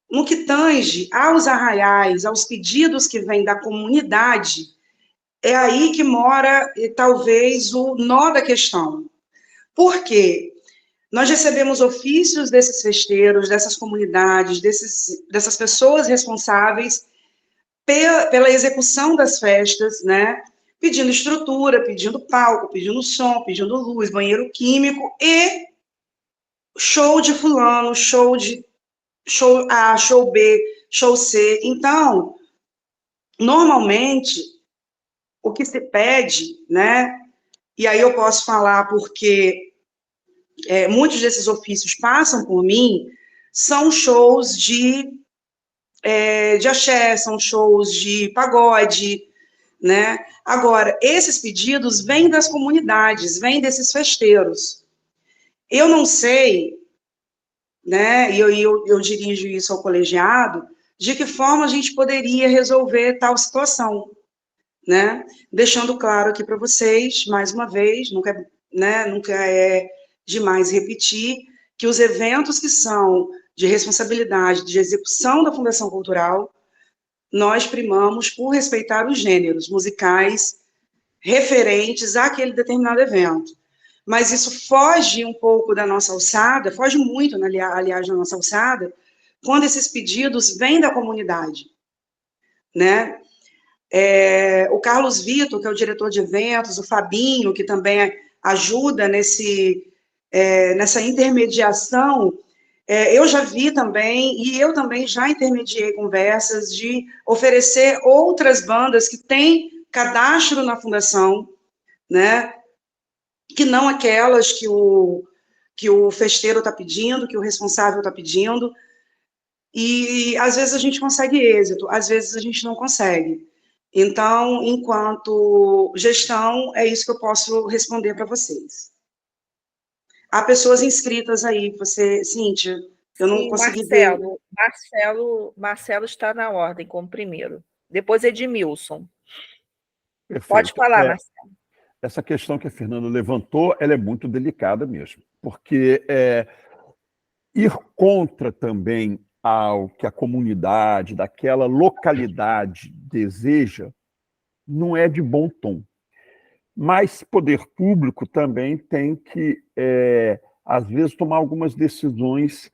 no que tange aos arraiais, aos pedidos que vêm da comunidade, é aí que mora, talvez, o nó da questão. Por quê? Nós recebemos ofícios desses festeiros, dessas comunidades, dessas pessoas responsáveis pela execução das festas, né? Pedindo estrutura, pedindo palco, pedindo som, pedindo luz, banheiro químico e show de fulano, show A, show B, show C. Então, normalmente, o que se pede, né? E aí eu posso falar porque muitos desses ofícios passam por mim, são shows de axé, são shows de pagode, né? Agora, esses pedidos vêm das comunidades, vêm desses festeiros. Eu não sei, né, e eu dirijo isso ao colegiado, de que forma a gente poderia resolver tal situação, né? Deixando claro aqui para vocês, mais uma vez, nunca é demais repetir, que os eventos que são de responsabilidade de execução da Fundação Cultural, nós primamos por respeitar os gêneros musicais referentes àquele determinado evento. Mas isso foge um pouco da nossa alçada, foge muito, aliás, da nossa alçada, quando esses pedidos vêm da comunidade, né? O Carlos Vitor, que é o diretor de eventos, o Fabinho, que também ajuda nessa intermediação, eu já vi também, e eu também já intermediei conversas de oferecer outras bandas que têm cadastro na fundação, né, que não aquelas que o festeiro está pedindo, que o responsável está pedindo, e às vezes a gente consegue êxito, às vezes a gente não consegue. Então, enquanto gestão, é isso que eu posso responder para vocês. Há pessoas inscritas aí, Cíntia, eu não consegui ver. Marcelo está na ordem como primeiro. Depois Edmilson. Perfeito. Pode falar, Marcelo. Essa questão que a Fernanda levantou, ela é muito delicada mesmo, porque ir contra também ao que a comunidade daquela localidade deseja não é de bom tom. Mas poder público também tem que, às vezes, tomar algumas decisões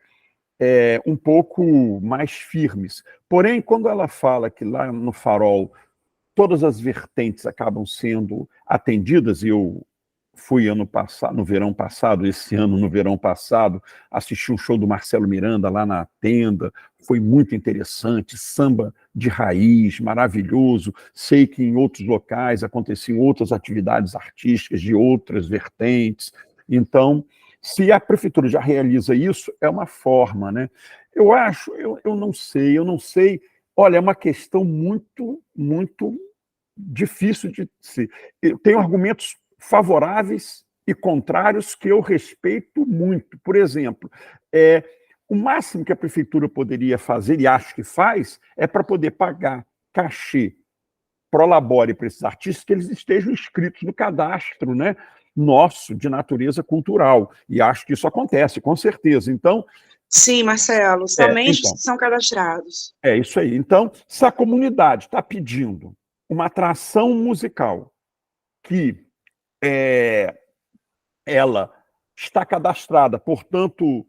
um pouco mais firmes. Porém, quando ela fala que lá no Farol todas as vertentes acabam sendo atendidas, e eu fui ano passado, no verão passado, esse ano, no verão passado, assisti um show do Marcelo Miranda lá na Tenda, foi muito interessante, samba de raiz, maravilhoso. Sei que em outros locais aconteciam outras atividades artísticas de outras vertentes. Então, se a prefeitura já realiza isso, é uma forma, né? Eu acho, eu não sei. Olha, é uma questão muito, muito difícil de ser. Eu tenho argumentos favoráveis e contrários que eu respeito muito. Por exemplo, o máximo que a prefeitura poderia fazer, e acho que faz, é para poder pagar cachê prolabore para esses artistas que eles estejam inscritos no cadastro, né, nosso de natureza cultural. E acho que isso acontece, com certeza. Então, sim, Marcelo, somente são cadastrados. É isso aí. Então, se a comunidade está pedindo uma atração musical que ela está cadastrada, portanto,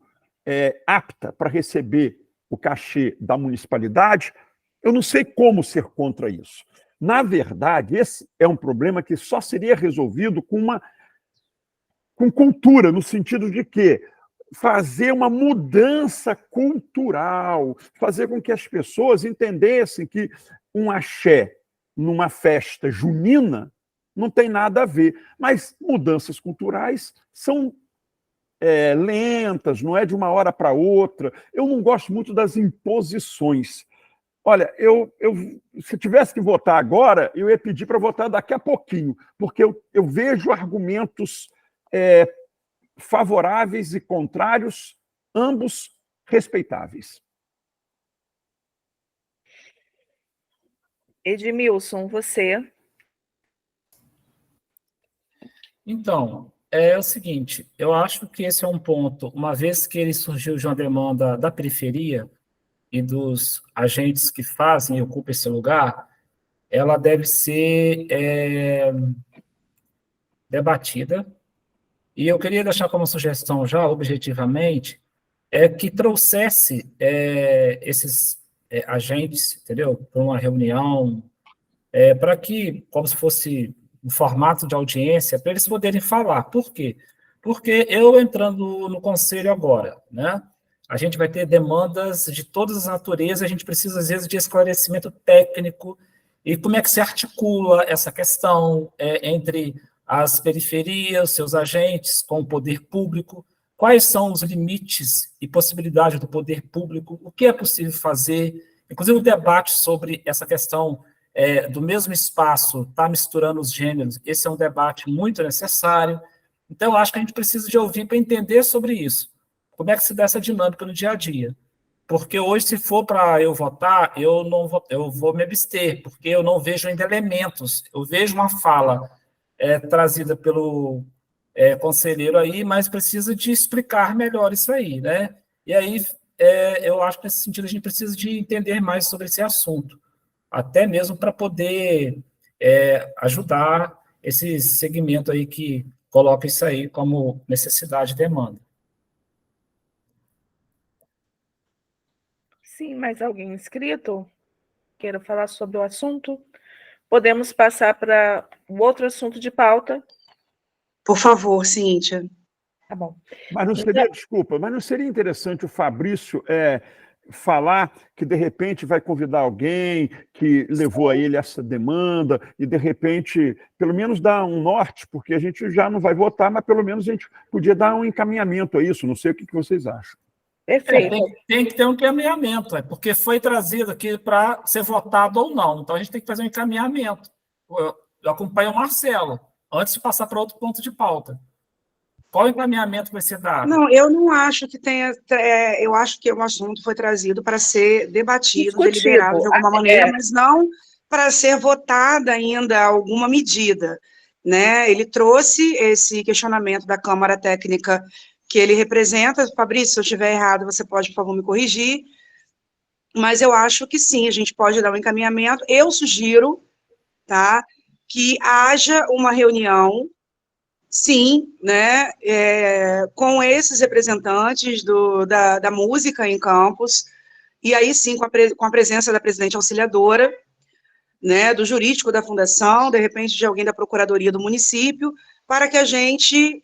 apta para receber o cachê da municipalidade, eu não sei como ser contra isso. Na verdade, esse é um problema que só seria resolvido com cultura, no sentido de que fazer uma mudança cultural, fazer com que as pessoas entendessem que um axé numa festa junina não tem nada a ver. Mas mudanças culturais são lentas, não é de uma hora para outra. Eu não gosto muito das imposições. Olha, se tivesse que votar agora, eu ia pedir para votar daqui a pouquinho, porque eu vejo argumentos favoráveis e contrários, ambos respeitáveis. Edmilson, você. Então, é o seguinte, eu acho que esse é um ponto, uma vez que ele surgiu de uma demanda da periferia e dos agentes que fazem e ocupam esse lugar, ela deve ser debatida. E eu queria deixar como sugestão já, objetivamente, que trouxesse esses agentes, entendeu, para uma reunião, para que, como se fosse um formato de audiência, para eles poderem falar. Por quê? Porque eu entrando no conselho agora, né, a gente vai ter demandas de todas as naturezas, a gente precisa, às vezes, de esclarecimento técnico, e como é que se articula essa questão entre as periferias, seus agentes, com o poder público, quais são os limites e possibilidades do poder público, o que é possível fazer, inclusive o debate sobre essa questão do mesmo espaço, está misturando os gêneros, esse é um debate muito necessário. Então, eu acho que a gente precisa de ouvir para entender sobre isso, como é que se dá essa dinâmica no dia a dia. Porque hoje, se for para eu votar, eu vou me abster, porque eu não vejo ainda elementos, eu vejo uma fala trazida pelo conselheiro aí, mas precisa de explicar melhor isso aí, né? E aí, eu acho que nesse sentido a gente precisa de entender mais sobre esse assunto, até mesmo para poder ajudar esse segmento aí que coloca isso aí como necessidade e demanda. Sim, mais alguém inscrito? Queira falar sobre o assunto? Podemos passar para o outro assunto de pauta? Por favor, Cíntia. Tá bom. Mas não seria, desculpa, mas não seria interessante o Fabrício falar que, de repente, vai convidar alguém que levou a ele essa demanda e, de repente, pelo menos dar um norte, porque a gente já não vai votar, mas pelo menos a gente podia dar um encaminhamento a isso. Não sei o que vocês acham. Perfeito. Tem que ter um encaminhamento, porque foi trazido aqui para ser votado ou não. Então, a gente tem que fazer um encaminhamento. Eu acompanho o Marcelo, antes de passar para outro ponto de pauta. Qual o encaminhamento vai ser dado? Não, eu não acho que tenha. Eu acho que o assunto foi trazido para ser debatido, deliberado de alguma maneira, mas não para ser votada ainda alguma medida, né? Ele trouxe esse questionamento da Câmara Técnica que ele representa. Fabrício, se eu estiver errado, você pode, por favor, me corrigir. Mas eu acho que sim, a gente pode dar um encaminhamento. Eu sugiro, tá, que haja uma reunião, sim, né, com esses representantes da música em Campos, e aí sim com a presença da presidente auxiliadora, né, do jurídico da fundação, de repente de alguém da procuradoria do município, para que a gente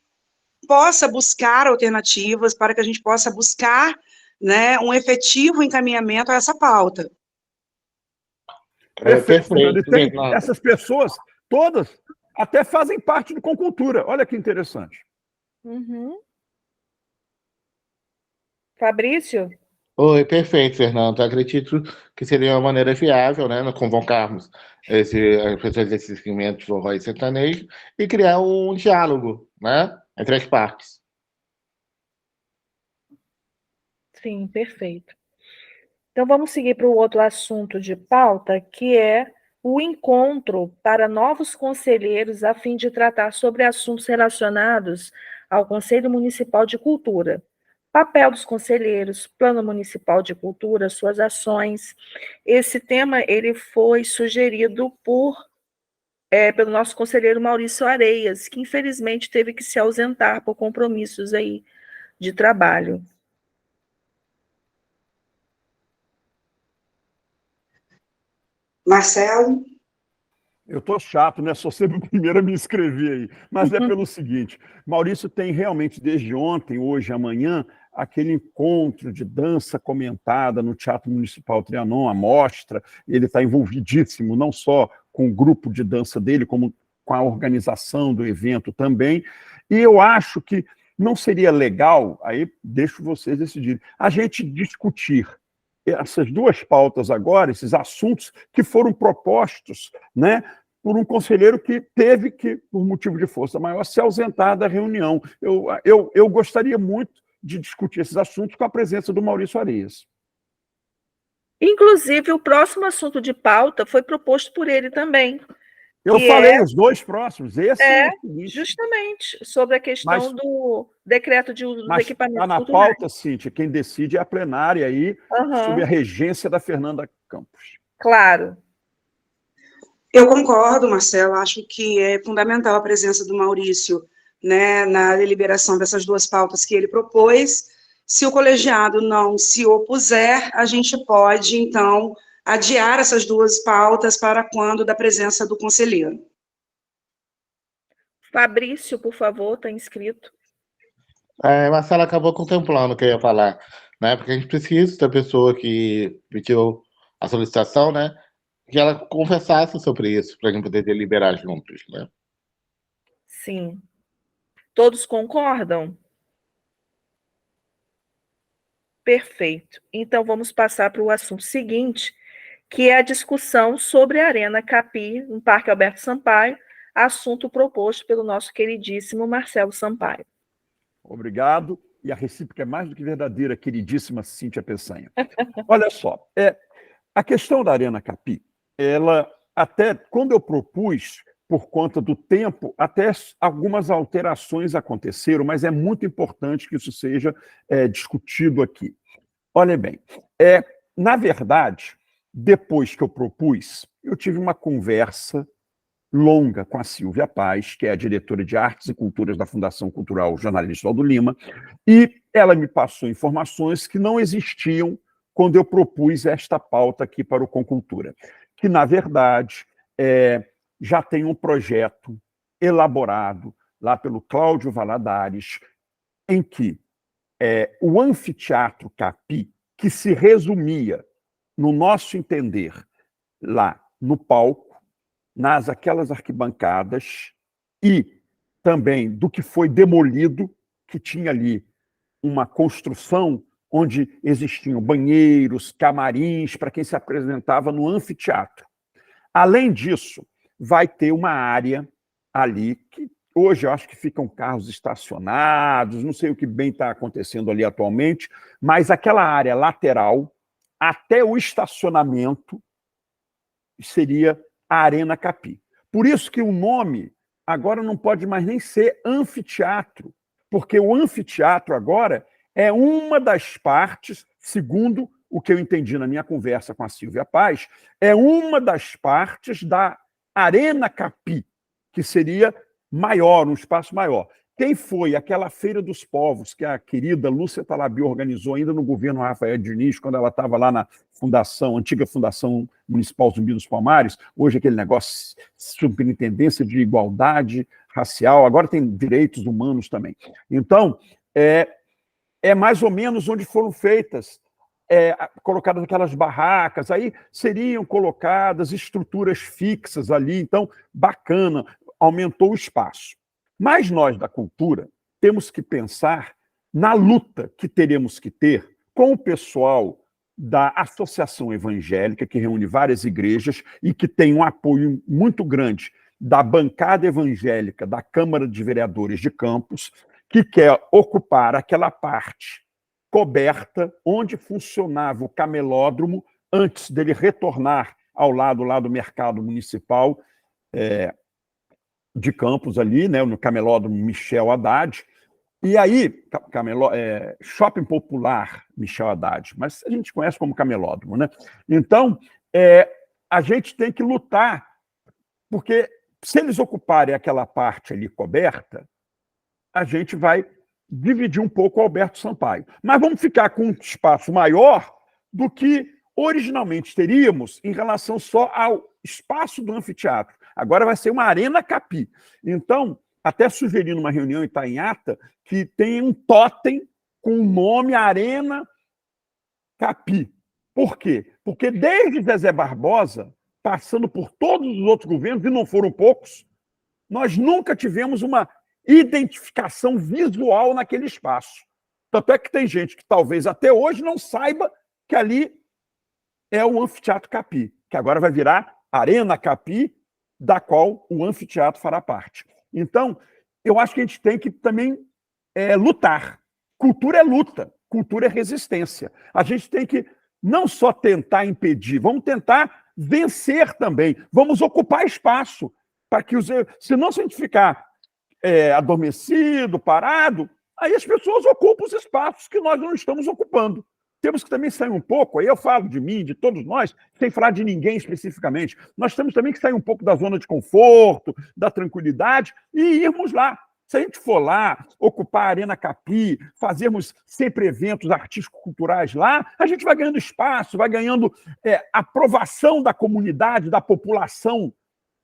possa buscar alternativas, para que a gente possa buscar, né, um efetivo encaminhamento a essa pauta. Perfeito. Essas pessoas todas até fazem parte do Concultura. Olha que interessante. Uhum. Fabrício? Oi, perfeito, Fernando. Acredito que seria uma maneira viável, né, convocarmos as pessoas desse segmento de forró e sertanejo e criar um diálogo, né, entre as partes. Sim, perfeito. Então, vamos seguir para o outro assunto de pauta, que é o encontro para novos conselheiros a fim de tratar sobre assuntos relacionados ao Conselho Municipal de Cultura. Papel dos conselheiros, Plano Municipal de Cultura, suas ações. Esse tema ele foi sugerido pelo nosso conselheiro Maurício Areias, que infelizmente teve que se ausentar por compromissos aí de trabalho. Marcelo? Eu estou chato, né? Sou sempre o primeiro a me inscrever aí. Mas é pelo seguinte, Maurício tem realmente, desde ontem, hoje, amanhã, aquele encontro de dança comentada no Teatro Municipal Trianon, a mostra. Ele está envolvidíssimo, não só com o grupo de dança dele, como com a organização do evento também. E eu acho que não seria legal, aí deixo vocês decidirem, a gente discutir essas duas pautas agora, esses assuntos que foram propostos, né, por um conselheiro que teve que, por motivo de força maior, se ausentar da reunião. Eu gostaria muito de discutir esses assuntos com a presença do Maurício Arias. Inclusive, o próximo assunto de pauta foi proposto por ele também. Eu falei os dois próximos. Esse é o seguinte. Justamente, sobre a questão do decreto de uso dos equipamentos está na culturais. pauta, Cíntia, quem decide é a plenária aí, sob a regência da Fernanda Campos. Claro. Eu concordo, Marcelo, acho que é fundamental a presença do Maurício, né, na deliberação dessas duas pautas que ele propôs. Se o colegiado não se opuser, a gente pode, então, adiar essas duas pautas para quando da presença do conselheiro. Fabrício, por favor, está inscrito. Marcela acabou contemplando o que eu ia falar, né? Porque a gente precisa da pessoa que pediu a solicitação, né? Que ela conversasse sobre isso, para a gente poder deliberar juntos, né? Sim. Todos concordam? Perfeito. Então, vamos passar para o assunto seguinte, que é a discussão sobre a Arena Capi, no Parque Alberto Sampaio, assunto proposto pelo nosso queridíssimo Marcelo Sampaio. Obrigado. E a recíproca é mais do que verdadeira, queridíssima Cíntia Peçanha. Olha só, a questão da Arena Capi, ela, até quando eu propus, por conta do tempo, até algumas alterações aconteceram, mas é muito importante que isso seja discutido aqui. Olha bem, na verdade, depois que eu propus, eu tive uma conversa longa com a Silvia Paz, que é a diretora de Artes e Culturas da Fundação Cultural Jornalista Aldo Lima, e ela me passou informações que não existiam quando eu propus esta pauta aqui para o Concultura, que, na verdade, já tem um projeto elaborado lá pelo Cláudio Valadares, em que o Anfiteatro Capi, que se resumia, no nosso entender, lá no palco, aquelas arquibancadas, e também do que foi demolido, que tinha ali uma construção onde existiam banheiros, camarins, para quem se apresentava no anfiteatro. Além disso, vai ter uma área ali que hoje eu acho que ficam carros estacionados, não sei o que bem está acontecendo ali atualmente, mas aquela área lateral, até o estacionamento, seria a Arena Capi. Por isso que o nome agora não pode mais nem ser anfiteatro, porque o anfiteatro agora é uma das partes, segundo o que eu entendi na minha conversa com a Silvia Paz, é uma das partes da Arena Capi, que seria maior, um espaço maior. Quem foi aquela Feira dos Povos que a querida Lúcia Talabi organizou ainda no governo Rafael Diniz, quando ela estava lá na antiga Fundação Municipal Zumbi dos Palmares, hoje aquele negócio, Superintendência de Igualdade Racial, agora tem direitos humanos também. Então, é mais ou menos onde foram feitas, colocadas aquelas barracas, aí seriam colocadas estruturas fixas ali, então, bacana, aumentou o espaço. Mas nós, da cultura, temos que pensar na luta que teremos que ter com o pessoal da Associação Evangélica, que reúne várias igrejas e que tem um apoio muito grande da bancada evangélica da Câmara de Vereadores de Campos, que quer ocupar aquela parte coberta onde funcionava o camelódromo antes dele retornar ao lado lá do mercado municipal de Campos ali, né, no camelódromo Michel Haddad. E aí, Shopping Popular Michel Haddad, mas a gente conhece como camelódromo, né? Então, a gente tem que lutar, porque se eles ocuparem aquela parte ali coberta, a gente vai dividir um pouco o Alberto Sampaio. Mas vamos ficar com um espaço maior do que originalmente teríamos em relação só ao espaço do anfiteatro. Agora vai ser uma Arena Capi. Então, até sugeri numa reunião em Itainhata que tem um totem com o nome Arena Capi. Por quê? Porque desde Zezé Barbosa, passando por todos os outros governos, e não foram poucos, nós nunca tivemos uma identificação visual naquele espaço. Tanto é que tem gente que talvez até hoje não saiba que ali é o Anfiteatro Capi, que agora vai virar Arena Capi, da qual o anfiteatro fará parte. Então, eu acho que a gente tem que também lutar. Cultura é luta, cultura é resistência. A gente tem que não só tentar impedir, vamos tentar vencer também, vamos ocupar espaço, para que senão se a gente ficar adormecido, parado, aí as pessoas ocupam os espaços que nós não estamos ocupando. Temos que também sair um pouco, aí eu falo de mim, de todos nós, sem falar de ninguém especificamente, nós temos também que sair um pouco da zona de conforto, da tranquilidade, e irmos lá. Se a gente for lá, ocupar a Arena Capi, fazermos sempre eventos artístico-culturais lá, a gente vai ganhando espaço, vai ganhando aprovação da comunidade, da população.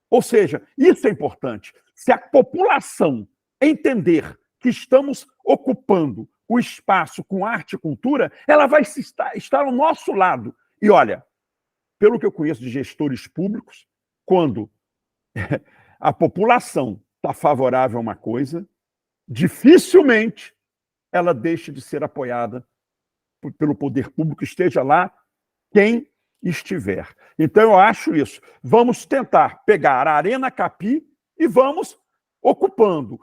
Ou seja, isso é importante. Se a população entender que estamos ocupando o espaço com arte e cultura, ela vai estar ao nosso lado. E olha, pelo que eu conheço de gestores públicos, quando a população está favorável a uma coisa, dificilmente ela deixa de ser apoiada pelo poder público, esteja lá quem estiver. Então, eu acho isso. Vamos tentar pegar a Arena Capi e vamos ocupando.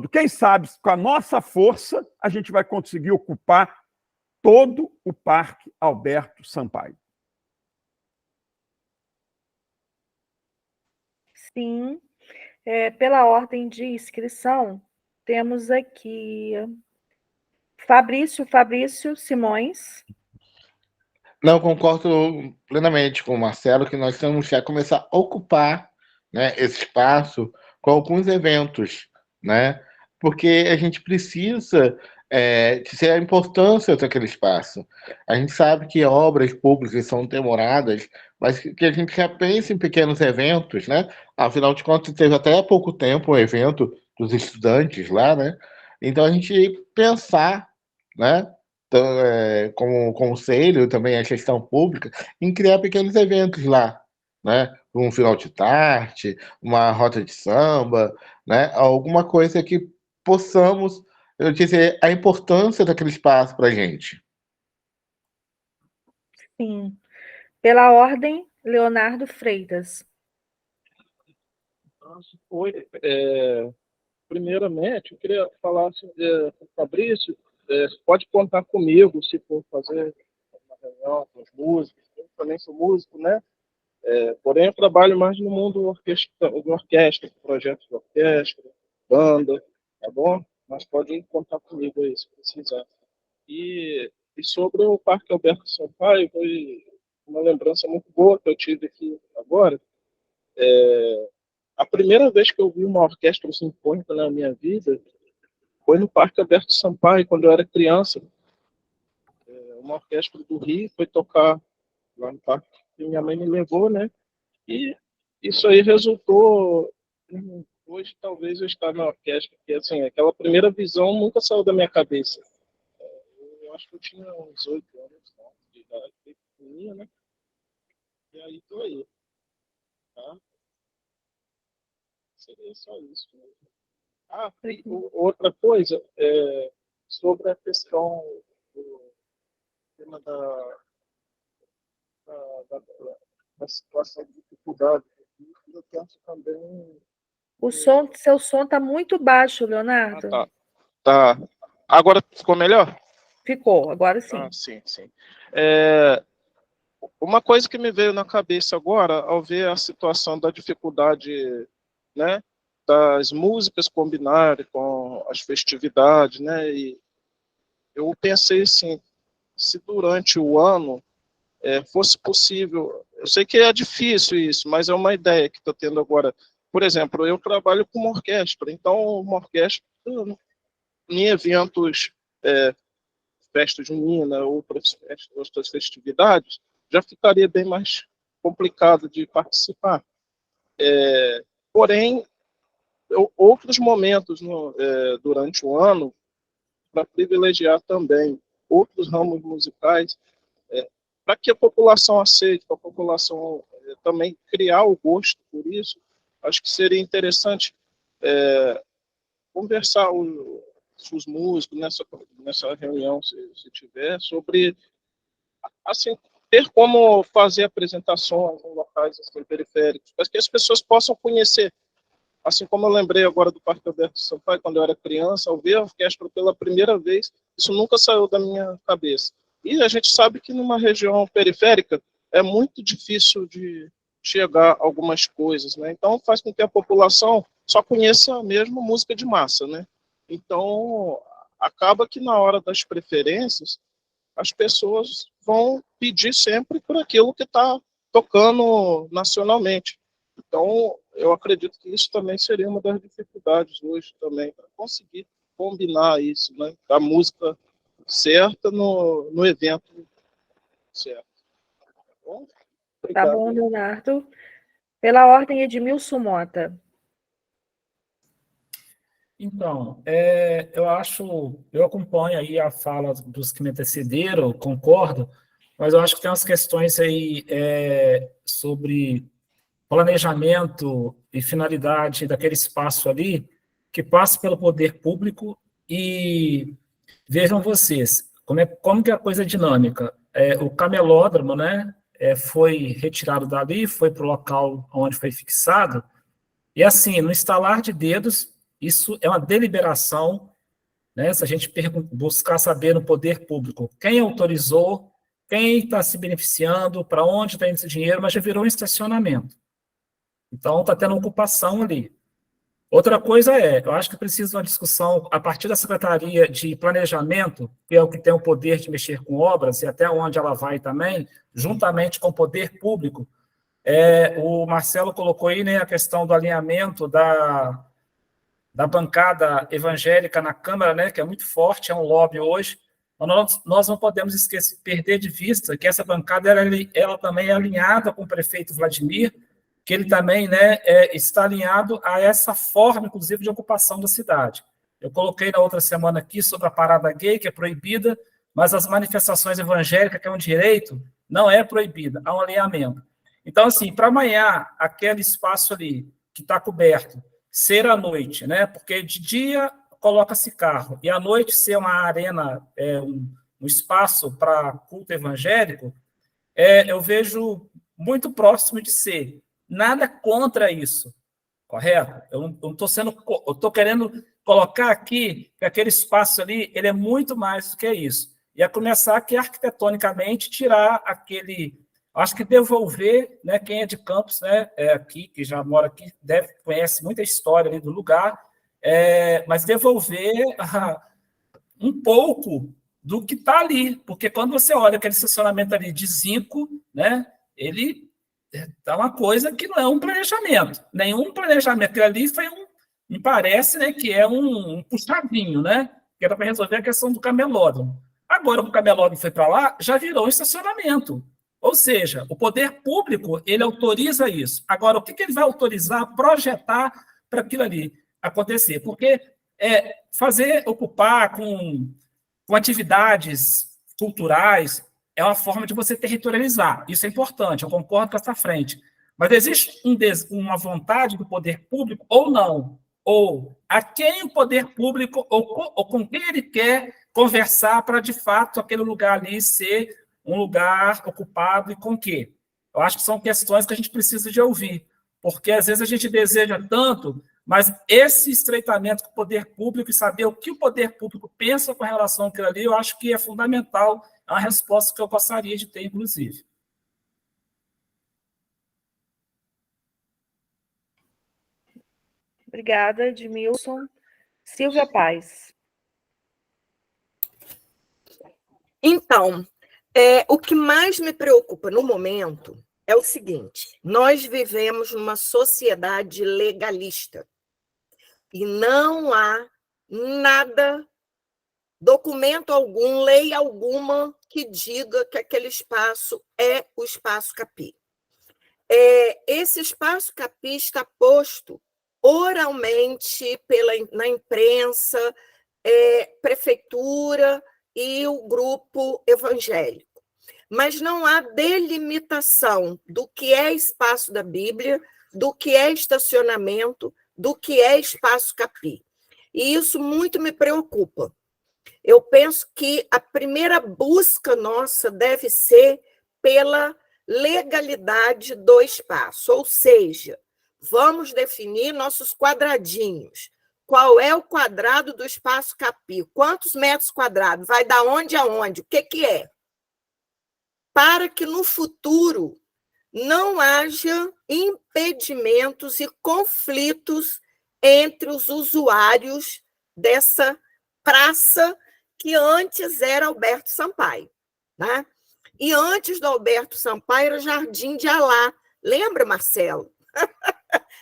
Quem sabe, com a nossa força, a gente vai conseguir ocupar todo o Parque Alberto Sampaio. Sim. Pela ordem de inscrição, temos aqui Fabrício Simões. Não, concordo plenamente com o Marcelo que nós temos que começar a ocupar, né, esse espaço com alguns eventos, né? Porque a gente precisa dizer a importância daquele espaço. A gente sabe que obras públicas são demoradas, mas que a gente já pense em pequenos eventos, né? Afinal de contas, teve até há pouco tempo um evento dos estudantes lá, né? Então, a gente pensar, né? Então, como conselho, também a gestão pública, em criar pequenos eventos lá, né? Um final de tarde, uma rota de samba, né? Alguma coisa que possamos dizer a importância daquele espaço para a gente. Sim. Pela ordem, Leonardo Freitas. Oi. Primeiramente, eu queria falar com o Fabrício, pode contar comigo se for fazer uma reunião com os músicos. Eu também sou músico, né? Porém, eu trabalho mais no mundo de orquestra, projetos de orquestra, banda, tá bom? Mas pode contar comigo aí, se precisar. E sobre o Parque Alberto Sampaio, foi uma lembrança muito boa que eu tive aqui agora. A primeira vez que eu vi uma orquestra sinfônica na minha vida foi no Parque Alberto Sampaio, quando eu era criança. Uma orquestra do Rio foi tocar lá no parque, que minha mãe me levou, né? E isso aí resultou hoje talvez eu estar na orquestra, porque assim, aquela primeira visão nunca saiu da minha cabeça. Eu acho que eu tinha uns 8 anos de idade, pequenininha, né? E aí tô aí, tá? Seria só isso, né? E outra coisa, sobre a questão do tema da situação de dificuldade, eu penso também... Seu som está muito baixo, Leonardo. Tá. Agora ficou melhor? Ficou, agora sim. Sim. Uma coisa que me veio na cabeça agora, ao ver a situação da dificuldade, né, das músicas combinarem com as festividades, né, e eu pensei assim, se durante o ano fosse possível, eu sei que é difícil isso, mas é uma ideia que estou tendo agora. Por exemplo, eu trabalho com uma orquestra, então uma orquestra em eventos, festa junina, outras festividades, já ficaria bem mais complicado de participar. Porém, outros momentos durante o ano, para privilegiar também outros ramos musicais, para que a população aceite, para a população também criar o gosto por isso, acho que seria interessante conversar os músicos nessa reunião, se tiver, sobre assim, ter como fazer apresentações em locais assim, periféricos, para que as pessoas possam conhecer. Assim como eu lembrei agora do Parque Alberto Sampaio, quando eu era criança, ao ver a orquestra pela primeira vez, isso nunca saiu da minha cabeça. E a gente sabe que numa região periférica é muito difícil de chegar a algumas coisas, né? Então faz com que a população só conheça mesmo música de massa, né? Então acaba que na hora das preferências as pessoas vão pedir sempre por aquilo que está tocando nacionalmente. Então, eu acredito que isso também seria uma das dificuldades hoje também, para conseguir combinar isso, né? A música certa no evento certo. Bom, tá bom, Leonardo. Pela ordem, Edmilson Mota. Então, eu acompanho aí a fala dos que me antecederam, concordo, mas eu acho que tem umas questões aí sobre planejamento e finalidade daquele espaço ali, que passa pelo poder público e vejam vocês, como que é a coisa dinâmica. O camelódromo, né, foi retirado dali, foi para o local onde foi fixado, e assim, no estalar de dedos, isso é uma deliberação, né, se a gente buscar saber no poder público quem autorizou, quem está se beneficiando, para onde está indo esse dinheiro, mas já virou um estacionamento. Então, está tendo ocupação ali. Outra coisa eu acho que precisa de uma discussão a partir da Secretaria de Planejamento, que é o que tem o poder de mexer com obras, e até onde ela vai também, juntamente com o poder público. O Marcelo colocou aí, né, a questão do alinhamento da bancada evangélica na Câmara, né, que é muito forte, é um lobby hoje. Nós não podemos perder de vista que essa bancada ela também é alinhada com o prefeito Vladimir, que ele também, né, está alinhado a essa forma, inclusive, de ocupação da cidade. Eu coloquei na outra semana aqui sobre a parada gay, que é proibida, mas as manifestações evangélicas, que é um direito, não é proibida, há um alinhamento. Então, assim, para amanhã, aquele espaço ali que está coberto, ser à noite, né, porque de dia coloca-se carro, e à noite ser uma arena, um espaço para culto evangélico, eu vejo muito próximo de ser. Nada contra isso, correto? Eu estou querendo colocar aqui que aquele espaço ali, ele é muito mais do que isso. E a começar que arquitetonicamente tirar aquele, acho que devolver, né, quem é de Campos, né, aqui, que já mora aqui, conhece muita história ali do lugar, mas devolver um pouco do que está ali, porque quando você olha aquele estacionamento ali de zinco, né, ele é uma coisa que não é um planejamento, nenhum planejamento. Aquilo ali foi me parece, né, que é um puxadinho, né, que era para resolver a questão do camelódromo. Agora, o camelódromo foi para lá, já virou um estacionamento. Ou seja, o poder público, ele autoriza isso. Agora, o que ele vai autorizar, projetar para aquilo ali acontecer? Porque ocupar com atividades culturais é uma forma de você territorializar. Isso é importante, eu concordo com essa frente. Mas existe uma vontade do poder público ou não? Ou a quem o poder público, ou com quem ele quer conversar para, de fato, aquele lugar ali ser um lugar ocupado e com quê? Eu acho que são questões que a gente precisa de ouvir, porque às vezes a gente deseja tanto, mas esse estreitamento com o poder público e saber o que o poder público pensa com relação àquilo ali, eu acho que é fundamental, é uma resposta que eu gostaria de ter, inclusive. Obrigada, Edmilson. Silvia Paz. Então, o que mais me preocupa no momento é o seguinte: nós vivemos numa sociedade legalista e não há nada, documento algum, lei alguma que diga que aquele espaço é o espaço Capi. Esse espaço Capi está posto oralmente na imprensa, prefeitura e o grupo evangélico. Mas não há delimitação do que é espaço da Bíblia, do que é estacionamento, do que é espaço Capi. E isso muito me preocupa. Eu penso que a primeira busca nossa deve ser pela legalidade do espaço, ou seja, vamos definir nossos quadradinhos. Qual é o quadrado do espaço Capi? Quantos metros quadrados? Vai da onde a onde? O que é? Para que no futuro não haja impedimentos e conflitos entre os usuários dessa praça que antes era Alberto Sampaio, né? E antes do Alberto Sampaio era Jardim de Alá. Lembra, Marcelo?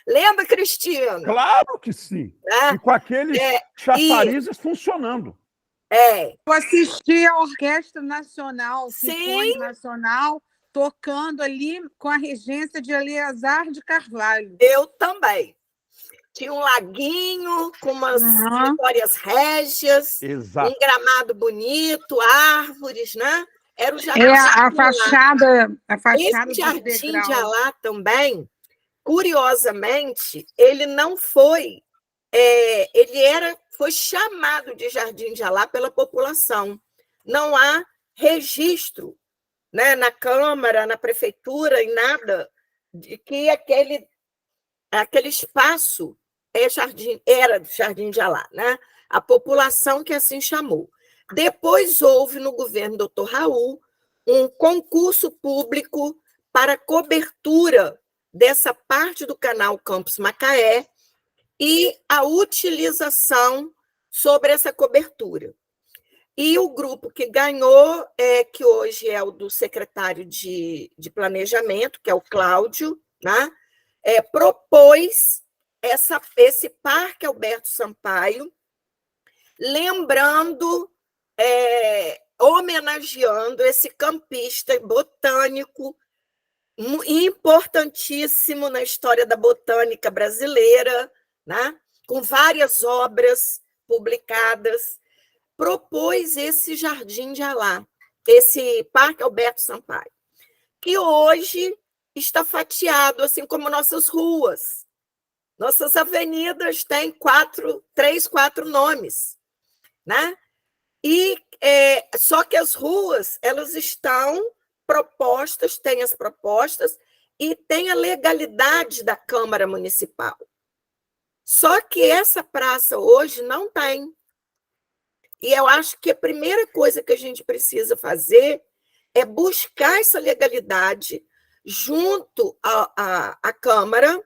Lembra, Cristina? Claro que sim. E com aqueles chafarizes funcionando. Eu assisti a Orquestra Nacional, Sinfônica Nacional, tocando ali com a regência de Eleazar de Carvalho. Eu também. Tinha um laguinho com umas vitórias régias, um gramado bonito, árvores, né? Era o jardim. A fachada Esse jardim de Alá também, curiosamente, ele não foi, foi chamado de Jardim de Alá pela população. Não há registro, né, na Câmara, na Prefeitura, em nada, de que aquele espaço era Jardim de Alá, né? A população que assim chamou. Depois houve, no governo do Dr. Raul, um concurso público para cobertura dessa parte do canal Campos Macaé e a utilização sobre essa cobertura. E o grupo que ganhou, que hoje é o do secretário de Planejamento, que é o Cláudio, né? Propôs esse Parque Alberto Sampaio, lembrando, homenageando esse campista botânico importantíssimo na história da botânica brasileira, né? Com várias obras publicadas, propôs esse Jardim de Alá, esse Parque Alberto Sampaio, que hoje está fatiado, assim como nossas ruas. Nossas avenidas têm 3, 4 nomes, né? E só que as ruas, elas estão propostas, têm as propostas e tem a legalidade da Câmara Municipal. Só que essa praça hoje não tem. E eu acho que a primeira coisa que a gente precisa fazer é buscar essa legalidade junto à Câmara,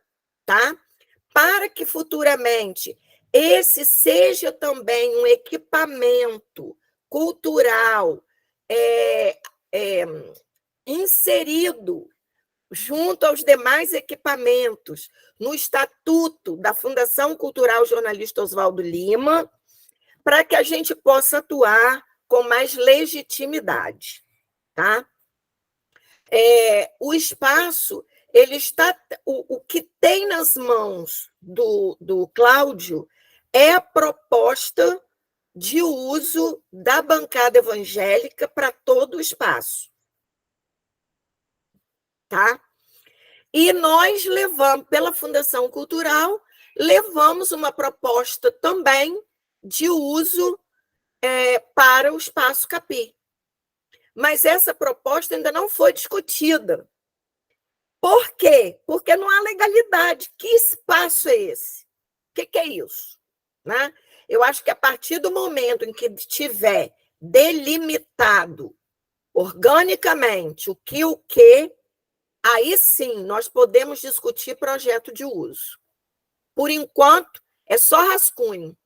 tá? Para que futuramente esse seja também um equipamento cultural inserido junto aos demais equipamentos no Estatuto da Fundação Cultural Jornalista Oswaldo Lima, para que a gente possa atuar com mais legitimidade, tá? O espaço, ele está, o que tem nas mãos do Cláudio é a proposta de uso da bancada evangélica para todo o espaço, tá? E nós levamos, pela Fundação Cultural, levamos uma proposta também de uso para o Espaço Capi. Mas essa proposta ainda não foi discutida. Por quê? Porque não há legalidade. Que espaço é esse? O que é isso? Né? Eu acho que a partir do momento em que tiver delimitado organicamente o que, aí sim nós podemos discutir projeto de uso. Por enquanto, é só rascunho.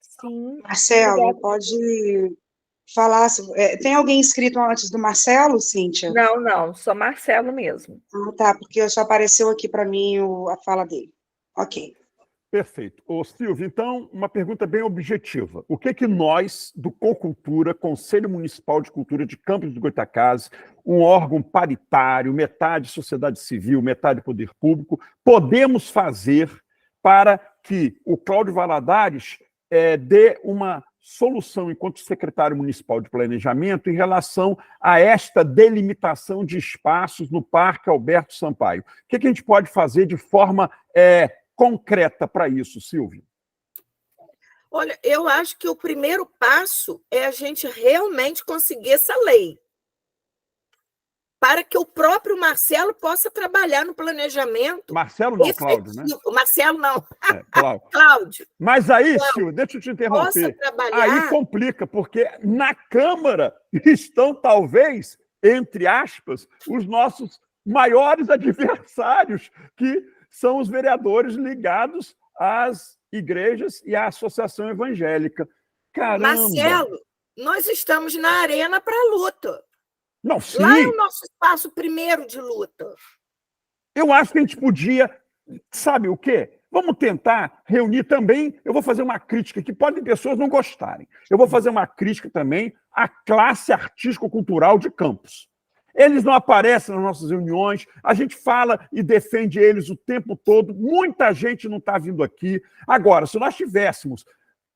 Sim. Marcelo, pode falar. Tem alguém inscrito antes do Marcelo, Cíntia? Não, só Marcelo mesmo. Ah, tá, porque só apareceu aqui para mim a fala dele. Ok. Perfeito. Ô, Silvio, então, uma pergunta bem objetiva. O que nós, do COCultura, Conselho Municipal de Cultura de Campos do Goytacazes, um órgão paritário, metade sociedade civil, metade poder público, podemos fazer para que o Cláudio Valadares dê uma solução enquanto secretário municipal de planejamento em relação a esta delimitação de espaços no Parque Alberto Sampaio? O que a gente pode fazer de forma concreta para isso, Silvio? Olha, eu acho que o primeiro passo é a gente realmente conseguir essa lei, para que o próprio Marcelo possa trabalhar no planejamento. Marcelo não, Cláudio, né? Marcelo não. Cláudio. Cláudio. Mas aí, Cláudio, Silvia, deixa eu te interromper. trabalhar... Aí complica, porque na Câmara estão, talvez, entre aspas, os nossos maiores adversários, que são os vereadores ligados às igrejas e à associação evangélica. Caramba! Marcelo, nós estamos na arena para a luta. Não, sim. Lá é o nosso espaço primeiro de luta. Eu acho que a gente podia, sabe o quê? Vamos tentar reunir também, eu vou fazer uma crítica, que podem pessoas não gostarem. Eu vou fazer uma crítica também à classe artístico-cultural de Campos. Eles não aparecem nas nossas reuniões, a gente fala e defende eles o tempo todo, muita gente não está vindo aqui. Agora, se nós tivéssemos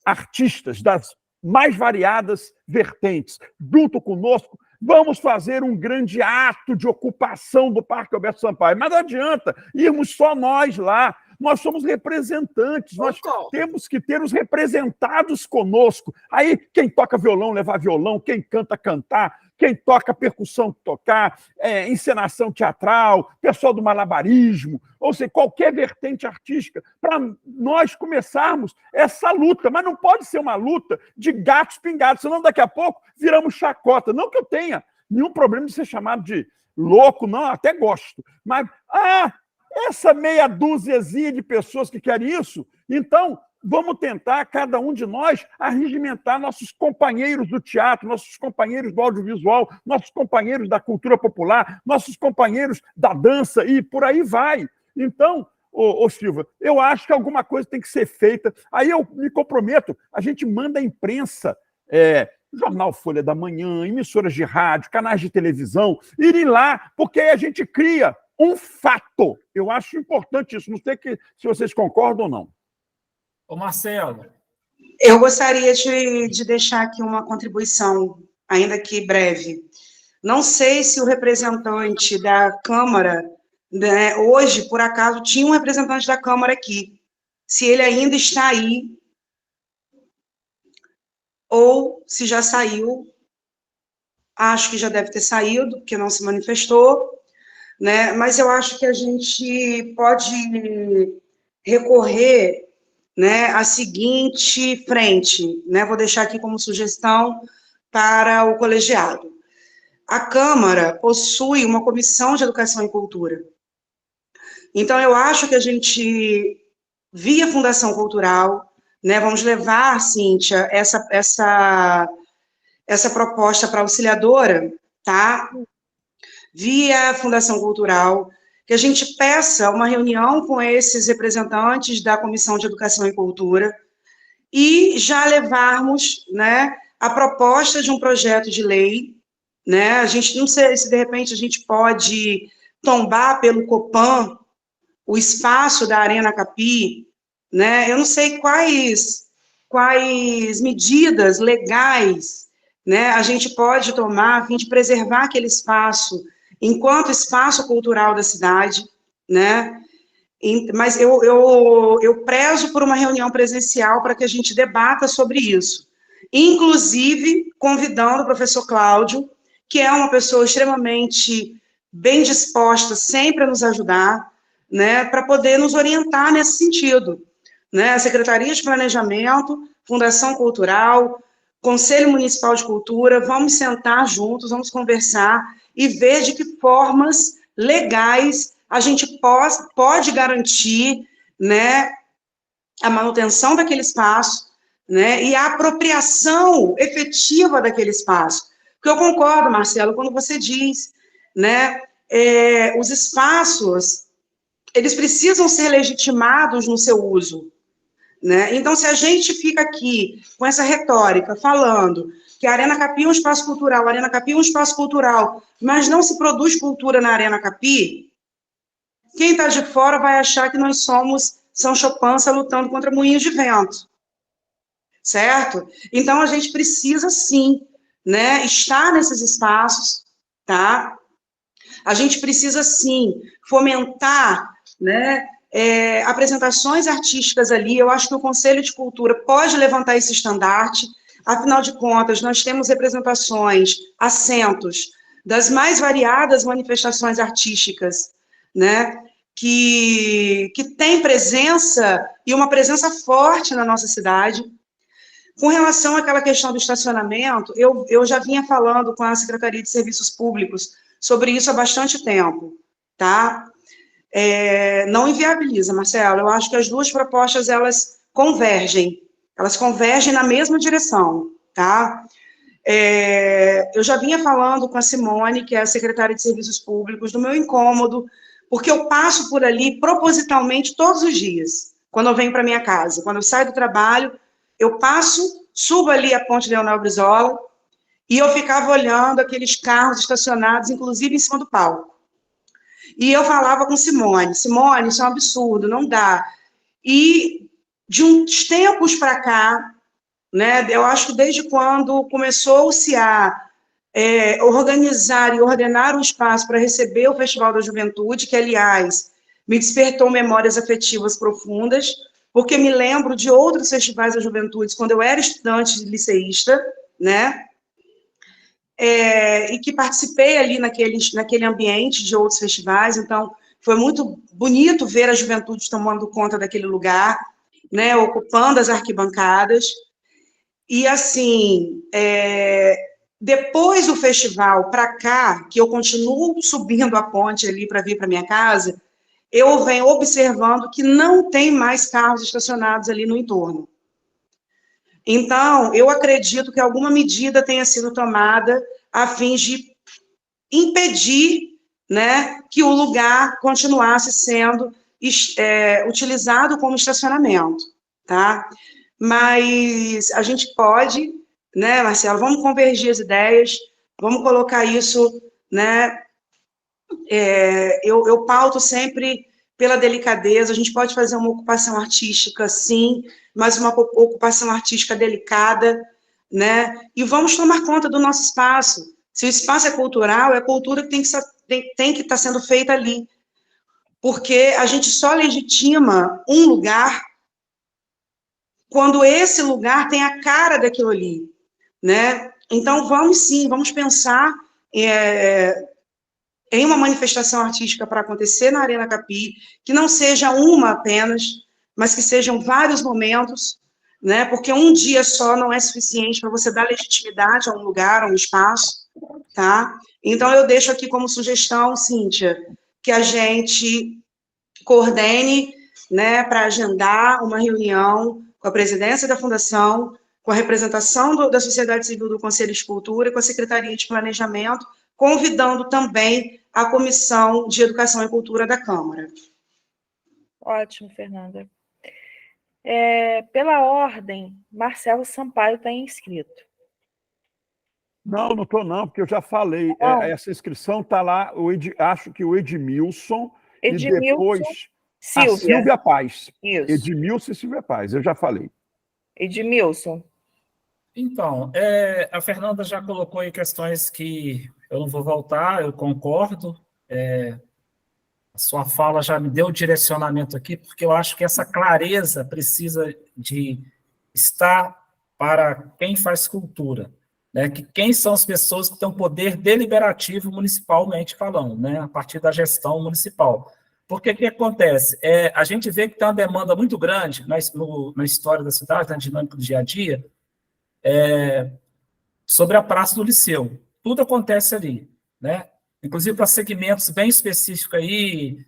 artistas das mais variadas vertentes junto conosco, vamos fazer um grande ato de ocupação do Parque Alberto Sampaio. Mas não adianta irmos só nós lá. Nós somos representantes, nós temos que ter os representados conosco. Aí, quem toca violão, levar violão, quem canta, cantar, quem toca percussão, tocar, encenação teatral, pessoal do malabarismo, ou seja, qualquer vertente artística, para nós começarmos essa luta. Mas não pode ser uma luta de gatos pingados, senão daqui a pouco viramos chacota. Não que eu tenha nenhum problema de ser chamado de louco, não, até gosto. Mas, essa meia dúziazinha de pessoas que querem isso, então vamos tentar, cada um de nós, arregimentar nossos companheiros do teatro, nossos companheiros do audiovisual, nossos companheiros da cultura popular, nossos companheiros da dança e por aí vai. Então, Silva, eu acho que alguma coisa tem que ser feita. Aí eu me comprometo, a gente manda a imprensa, jornal Folha da Manhã, emissoras de rádio, canais de televisão, irem lá, porque aí a gente cria um fato. Eu acho importante isso. Não sei se vocês concordam ou não. Ô, Marcelo. Eu gostaria de deixar aqui uma contribuição, ainda que breve. Não sei se o representante da Câmara, né, hoje, por acaso, tinha um representante da Câmara aqui. Se ele ainda está aí, ou se já saiu. Acho que já deve ter saído, porque não se manifestou. Né? Mas eu acho que a gente pode recorrer, né, à seguinte frente, né? Vou deixar aqui como sugestão para o colegiado. A Câmara possui uma comissão de educação e cultura. Então, eu acho que a gente, via Fundação Cultural, né, vamos levar, Cíntia, essa proposta para a auxiliadora, tá? Via Fundação Cultural, que a gente peça uma reunião com esses representantes da Comissão de Educação e Cultura e já levarmos, né, a proposta de um projeto de lei, né? A gente não sei se, de repente, a gente pode tombar pelo Copan o espaço da Arena Capi, né? Eu não sei quais medidas legais, né, a gente pode tomar a fim de preservar aquele espaço enquanto espaço cultural da cidade, né? Mas eu prezo por uma reunião presencial para que a gente debata sobre isso, inclusive convidando o professor Cláudio, que é uma pessoa extremamente bem disposta sempre a nos ajudar, né, para poder nos orientar nesse sentido, né? A Secretaria de Planejamento, Fundação Cultural, Conselho Municipal de Cultura, vamos sentar juntos, vamos conversar e ver de que formas legais a gente pode garantir, né, a manutenção daquele espaço, né, e a apropriação efetiva daquele espaço. Porque eu concordo, Marcelo, quando você diz, né, os espaços, eles precisam ser legitimados no seu uso, né? Então, se a gente fica aqui com essa retórica falando que a Arena Capi é um espaço cultural, a Arena Capi é um espaço cultural, mas não se produz cultura na Arena Capi, quem está de fora vai achar que nós somos São Chopança lutando contra moinhos de vento, certo? Então, a gente precisa, sim, né, estar nesses espaços, tá? A gente precisa, sim, fomentar, né, apresentações artísticas ali. Eu acho que o Conselho de Cultura pode levantar esse estandarte. Afinal de contas, nós temos representações, assentos das mais variadas manifestações artísticas, né, que tem presença, e uma presença forte na nossa cidade. Com relação àquela questão do estacionamento, eu já vinha falando com a Secretaria de Serviços Públicos sobre isso há bastante tempo, tá? Não inviabiliza, Marcelo, eu acho que as duas propostas, elas convergem na mesma direção, tá? Eu já vinha falando com a Simone, que é a secretária de Serviços Públicos, do meu incômodo, porque eu passo por ali propositalmente todos os dias, quando eu venho para minha casa. Quando eu saio do trabalho, eu subo ali a Ponte Leonel Brizola, e eu ficava olhando aqueles carros estacionados, inclusive em cima do palco. E eu falava com Simone, isso é um absurdo, não dá. E de uns tempos para cá, né, eu acho que desde quando começou-se a organizar e ordenar um espaço para receber o Festival da Juventude, que, aliás, me despertou memórias afetivas profundas, porque me lembro de outros festivais da juventude, quando eu era estudante liceísta, né, e que participei ali naquele ambiente de outros festivais. Então, foi muito bonito ver a juventude tomando conta daquele lugar, né, ocupando as arquibancadas. E, assim, depois do festival para cá, que eu continuo subindo a ponte ali para vir para minha casa, eu venho observando que não tem mais carros estacionados ali no entorno. Então, eu acredito que alguma medida tenha sido tomada a fim de impedir, né, que o lugar continuasse sendo utilizado como estacionamento, tá? Mas a gente pode, né, Marcelo, vamos convergir as ideias, vamos colocar isso, né, eu pauto sempre pela delicadeza. A gente pode fazer uma ocupação artística, sim, mas uma ocupação artística delicada, né, e vamos tomar conta do nosso espaço. Se o espaço é cultural, é a cultura que tem que estar sendo feita ali, porque a gente só legitima um lugar quando esse lugar tem a cara daquilo ali, né? Então, vamos sim, vamos pensar em uma manifestação artística para acontecer na Arena Capi, que não seja uma apenas, mas que sejam vários momentos, né? Porque um dia só não é suficiente para você dar legitimidade a um lugar, a um espaço, tá? Então, eu deixo aqui como sugestão, Cíntia, que a gente coordene, né, para agendar uma reunião com a presidência da Fundação, com a representação da sociedade civil do Conselho de Cultura, com a Secretaria de Planejamento, convidando também a Comissão de Educação e Cultura da Câmara. Ótimo, Fernanda. Pela ordem, Marcelo Sampaio está inscrito. Não estou não, porque eu já falei. Essa inscrição está lá, acho que o Edmilson e depois Silvia. A Silvia Paz. Isso. Edmilson e Silvia Paz, eu já falei. Edmilson. Então, a Fernanda já colocou aí questões que eu não vou voltar, eu concordo. A sua fala já me deu o direcionamento aqui, porque eu acho que essa clareza precisa de estar para quem faz cultura, né? Que quem são as pessoas que têm poder deliberativo municipalmente falando, né? A partir da gestão municipal. Porque o que acontece? A gente vê que tem uma demanda muito grande na história da cidade, na dinâmica do dia a dia, sobre a Praça do Liceu. Tudo acontece ali, né? Inclusive para segmentos bem específicos aí,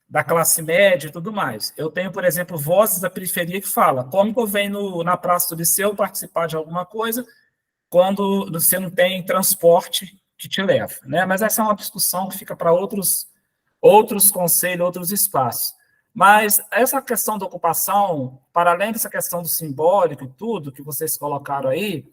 da classe média e tudo mais. Eu tenho, por exemplo, vozes da periferia que falam como que eu venho na Praça do Liceu participar de alguma coisa quando você não tem transporte que te leva, né? Mas essa é uma discussão que fica para outros conselhos, outros espaços. Mas essa questão da ocupação, para além dessa questão do simbólico e tudo que vocês colocaram aí,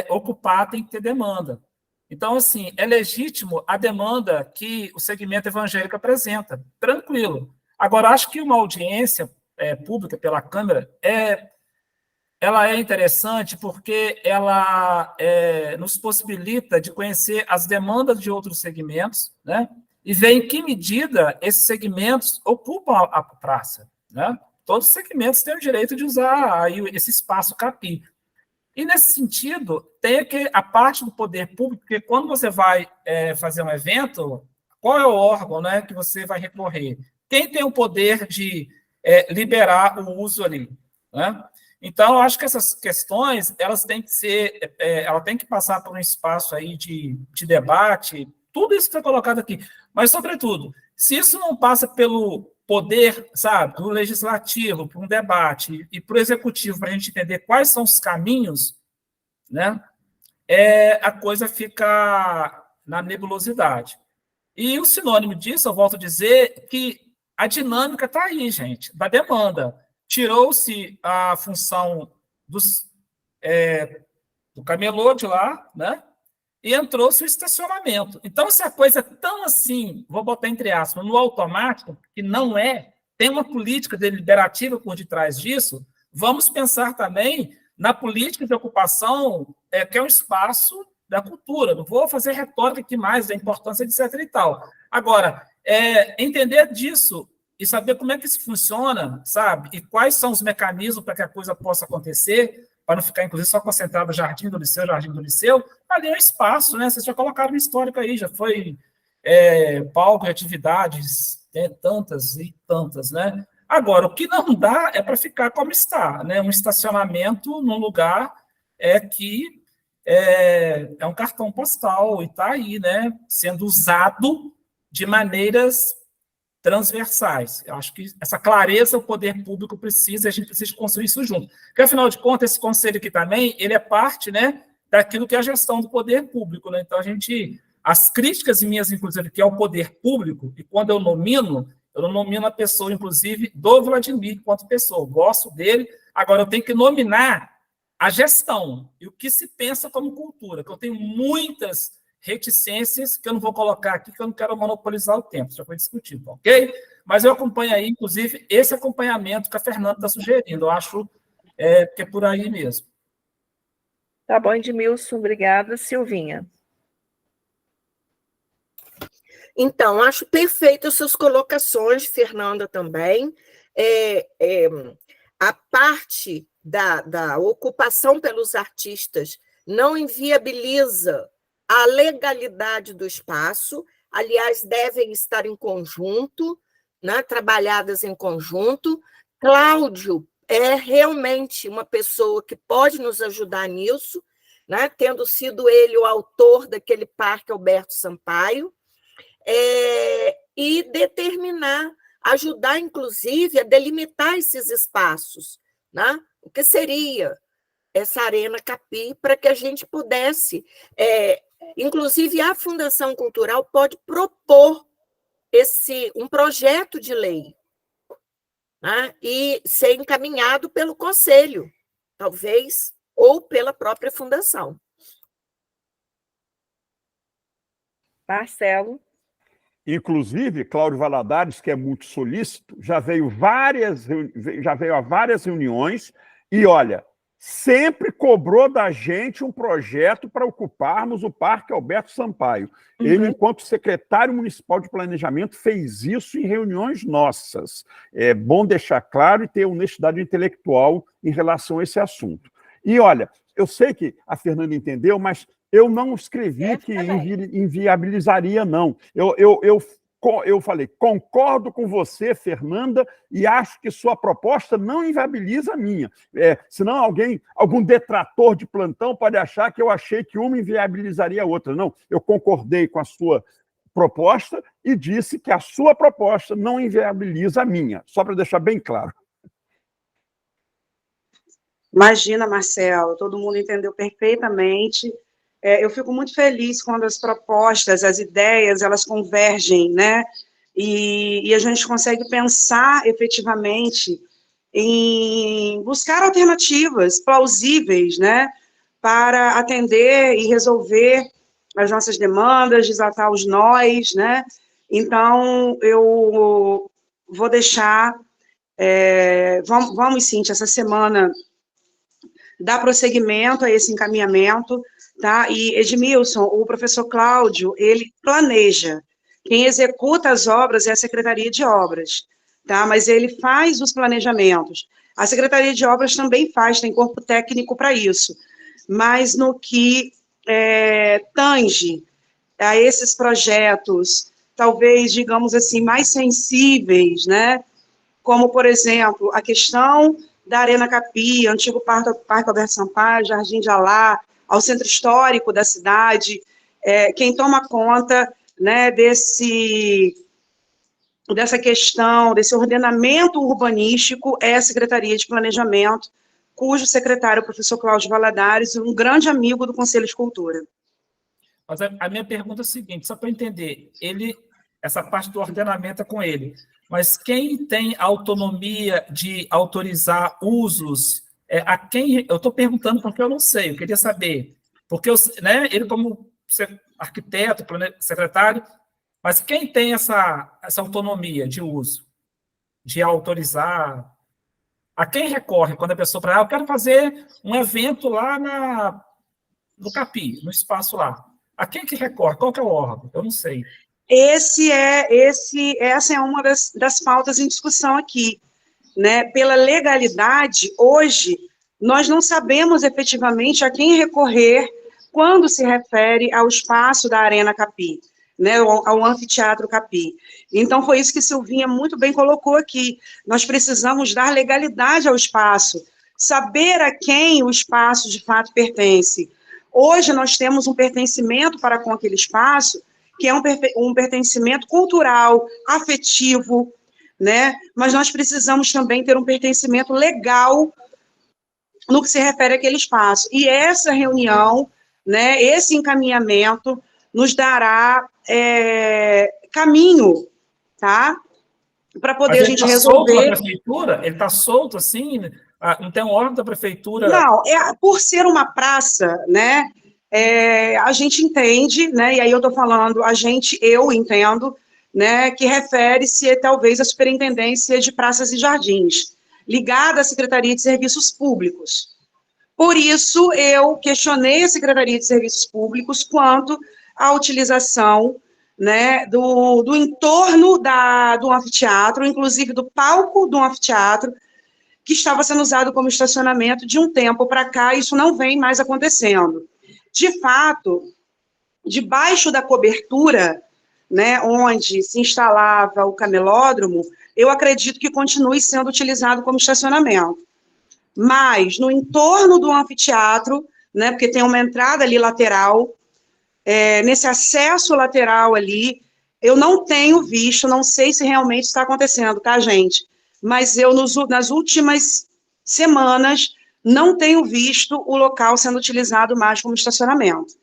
ocupar tem que ter demanda. Então, assim, é legítimo a demanda que o segmento evangélico apresenta, tranquilo. Agora, acho que uma audiência pública pela Câmara ela é interessante porque ela nos possibilita de conhecer as demandas de outros segmentos, né? e ver em que medida esses segmentos ocupam a praça, né? Todos os segmentos têm o direito de usar aí esse espaço CAPI. E, nesse sentido, tem a parte do poder público, porque quando você vai fazer um evento, qual é o órgão, né, que você vai recorrer? Quem tem o poder de liberar o uso ali, né? Então, eu acho que essas questões, elas têm que ser, ela tem que passar por um espaço aí de debate, tudo isso que foi colocado aqui. Mas, sobretudo, se isso não passa pelo poder, sabe, do legislativo, para um debate, e para o executivo, para a gente entender quais são os caminhos, né, a coisa fica na nebulosidade. E o sinônimo disso, eu volto a dizer, que a dinâmica está aí, gente, da demanda. Tirou-se a função do camelô de lá, né? E entrou-se o estacionamento. Então, se a coisa é tão assim, vou botar entre aspas, no automático, que não é, tem uma política deliberativa por detrás disso, vamos pensar também na política de ocupação, que é um espaço da cultura. Não vou fazer retórica aqui mais da importância, etc. e tal. Agora, entender disso e saber como é que isso funciona, sabe? E quais são os mecanismos para que a coisa possa acontecer, para não ficar, inclusive, só concentrado no Jardim do Liceu, ali é um espaço, né? Vocês já colocaram no histórico aí, já foi palco de atividades, tantas e tantas, né? Agora, o que não dá é para ficar como está, né? Um estacionamento num lugar que é um cartão postal e está aí, né? Sendo usado de maneiras transversais. Eu acho que essa clareza o poder público precisa, a gente precisa construir isso junto. Porque, afinal de contas, esse conselho aqui também, ele é parte, né, daquilo que é a gestão do poder público, né? Então, as críticas minhas, inclusive, que é o poder público, e quando eu não nomino a pessoa, inclusive, do Vladimir enquanto pessoa. Eu gosto dele, agora eu tenho que nominar a gestão e o que se pensa como cultura, que eu tenho muitas reticências que eu não vou colocar aqui, que eu não quero monopolizar o tempo, já foi discutido, ok? Mas eu acompanho aí, inclusive, esse acompanhamento que a Fernanda está sugerindo, eu acho que é por aí mesmo. Tá bom, Edmilson, obrigada. Silvinha. Então, acho perfeito as suas colocações, Fernanda, também. A parte da ocupação pelos artistas não inviabiliza a legalidade do espaço, aliás, devem estar em conjunto, né, trabalhadas em conjunto. Cláudio é realmente uma pessoa que pode nos ajudar nisso, né, tendo sido ele o autor daquele Parque Alberto Sampaio, e ajudar, inclusive, a delimitar esses espaços, né? O que seria essa Arena Capi, para que a gente pudesse... Inclusive, a Fundação Cultural pode propor um projeto de lei, né, e ser encaminhado pelo Conselho, talvez, ou pela própria Fundação. Marcelo. Inclusive, Cláudio Valadares, que é muito solícito, já veio a várias reuniões e, olha, sempre cobrou da gente um projeto para ocuparmos o Parque Alberto Sampaio. Uhum. Ele, enquanto secretário municipal de planejamento, fez isso em reuniões nossas. É bom deixar claro e ter honestidade intelectual em relação a esse assunto. E, olha, eu sei que a Fernanda entendeu, mas eu não escrevi que inviabilizaria, não. Eu falei, concordo com você, Fernanda, e acho que sua proposta não inviabiliza a minha. Senão algum detrator de plantão pode achar que eu achei que uma inviabilizaria a outra. Não, eu concordei com a sua proposta e disse que a sua proposta não inviabiliza a minha, só para deixar bem claro. Imagina, Marcelo, todo mundo entendeu perfeitamente. Eu fico muito feliz quando as propostas, as ideias, elas convergem, né? E a gente consegue pensar efetivamente em buscar alternativas plausíveis, né? Para atender e resolver as nossas demandas, desatar os nós, né? Então, eu vou deixar... vamos, Cíntia, essa semana dar prosseguimento a esse encaminhamento, tá? E, Edmilson, o professor Cláudio, ele planeja, Quem executa as obras é a Secretaria de Obras, tá? Mas ele faz os planejamentos. A Secretaria de Obras também faz, tem corpo técnico para isso. Mas no que tange a esses projetos, talvez, digamos assim, mais sensíveis, né? Como, por exemplo, a questão da Arena Capi, antigo Parque Alberto Sampaio, Jardim de Alá, ao centro histórico da cidade, quem toma conta, né, dessa questão, desse ordenamento urbanístico é a Secretaria de Planejamento, cujo secretário é o professor Cláudio Valadares, um grande amigo do Conselho de Cultura. Mas a minha pergunta é a seguinte, só para entender, essa parte do ordenamento é com ele, mas quem tem autonomia de autorizar usos, a quem, eu estou perguntando porque eu não sei, eu queria saber, porque né, ele como arquiteto, secretário, mas quem tem essa autonomia de uso, de autorizar, a quem recorre quando a pessoa fala, eu quero fazer um evento lá no Capi, no espaço lá. A quem que recorre? Qual que é o órgão? Eu não sei. Essa é uma das pautas em discussão aqui, né? Pela legalidade, hoje, nós não sabemos efetivamente a quem recorrer quando se refere ao espaço da Arena Capi, né? Ao Anfiteatro Capi. Então, foi isso que Silvinha muito bem colocou aqui. Nós precisamos dar legalidade ao espaço, saber a quem o espaço de fato pertence. Hoje, nós temos um pertencimento para com aquele espaço, que é um pertencimento cultural, afetivo, né? Mas nós precisamos também ter um pertencimento legal no que se refere àquele espaço. E essa reunião, né, esse encaminhamento, nos dará caminho, tá? Para poder a gente resolver. Solto na prefeitura? Ele está solto assim? Não tem um órgão da prefeitura? Não, por ser uma praça, né? A gente entende, né? E aí eu estou falando, eu entendo, né? Que refere-se talvez à Superintendência de Praças e Jardins, ligada à Secretaria de Serviços Públicos. Por isso, eu questionei a Secretaria de Serviços Públicos quanto à utilização, né, do entorno do anfiteatro, inclusive do palco do anfiteatro, que estava sendo usado como estacionamento de um tempo para cá, isso não vem mais acontecendo. De fato, debaixo da cobertura, né, onde se instalava o camelódromo, eu acredito que continue sendo utilizado como estacionamento. Mas, no entorno do anfiteatro, né, porque tem uma entrada ali lateral, nesse acesso lateral ali, eu não tenho visto, não sei se realmente está acontecendo, tá, gente? Mas eu, nas últimas semanas, não tenho visto o local sendo utilizado mais como estacionamento.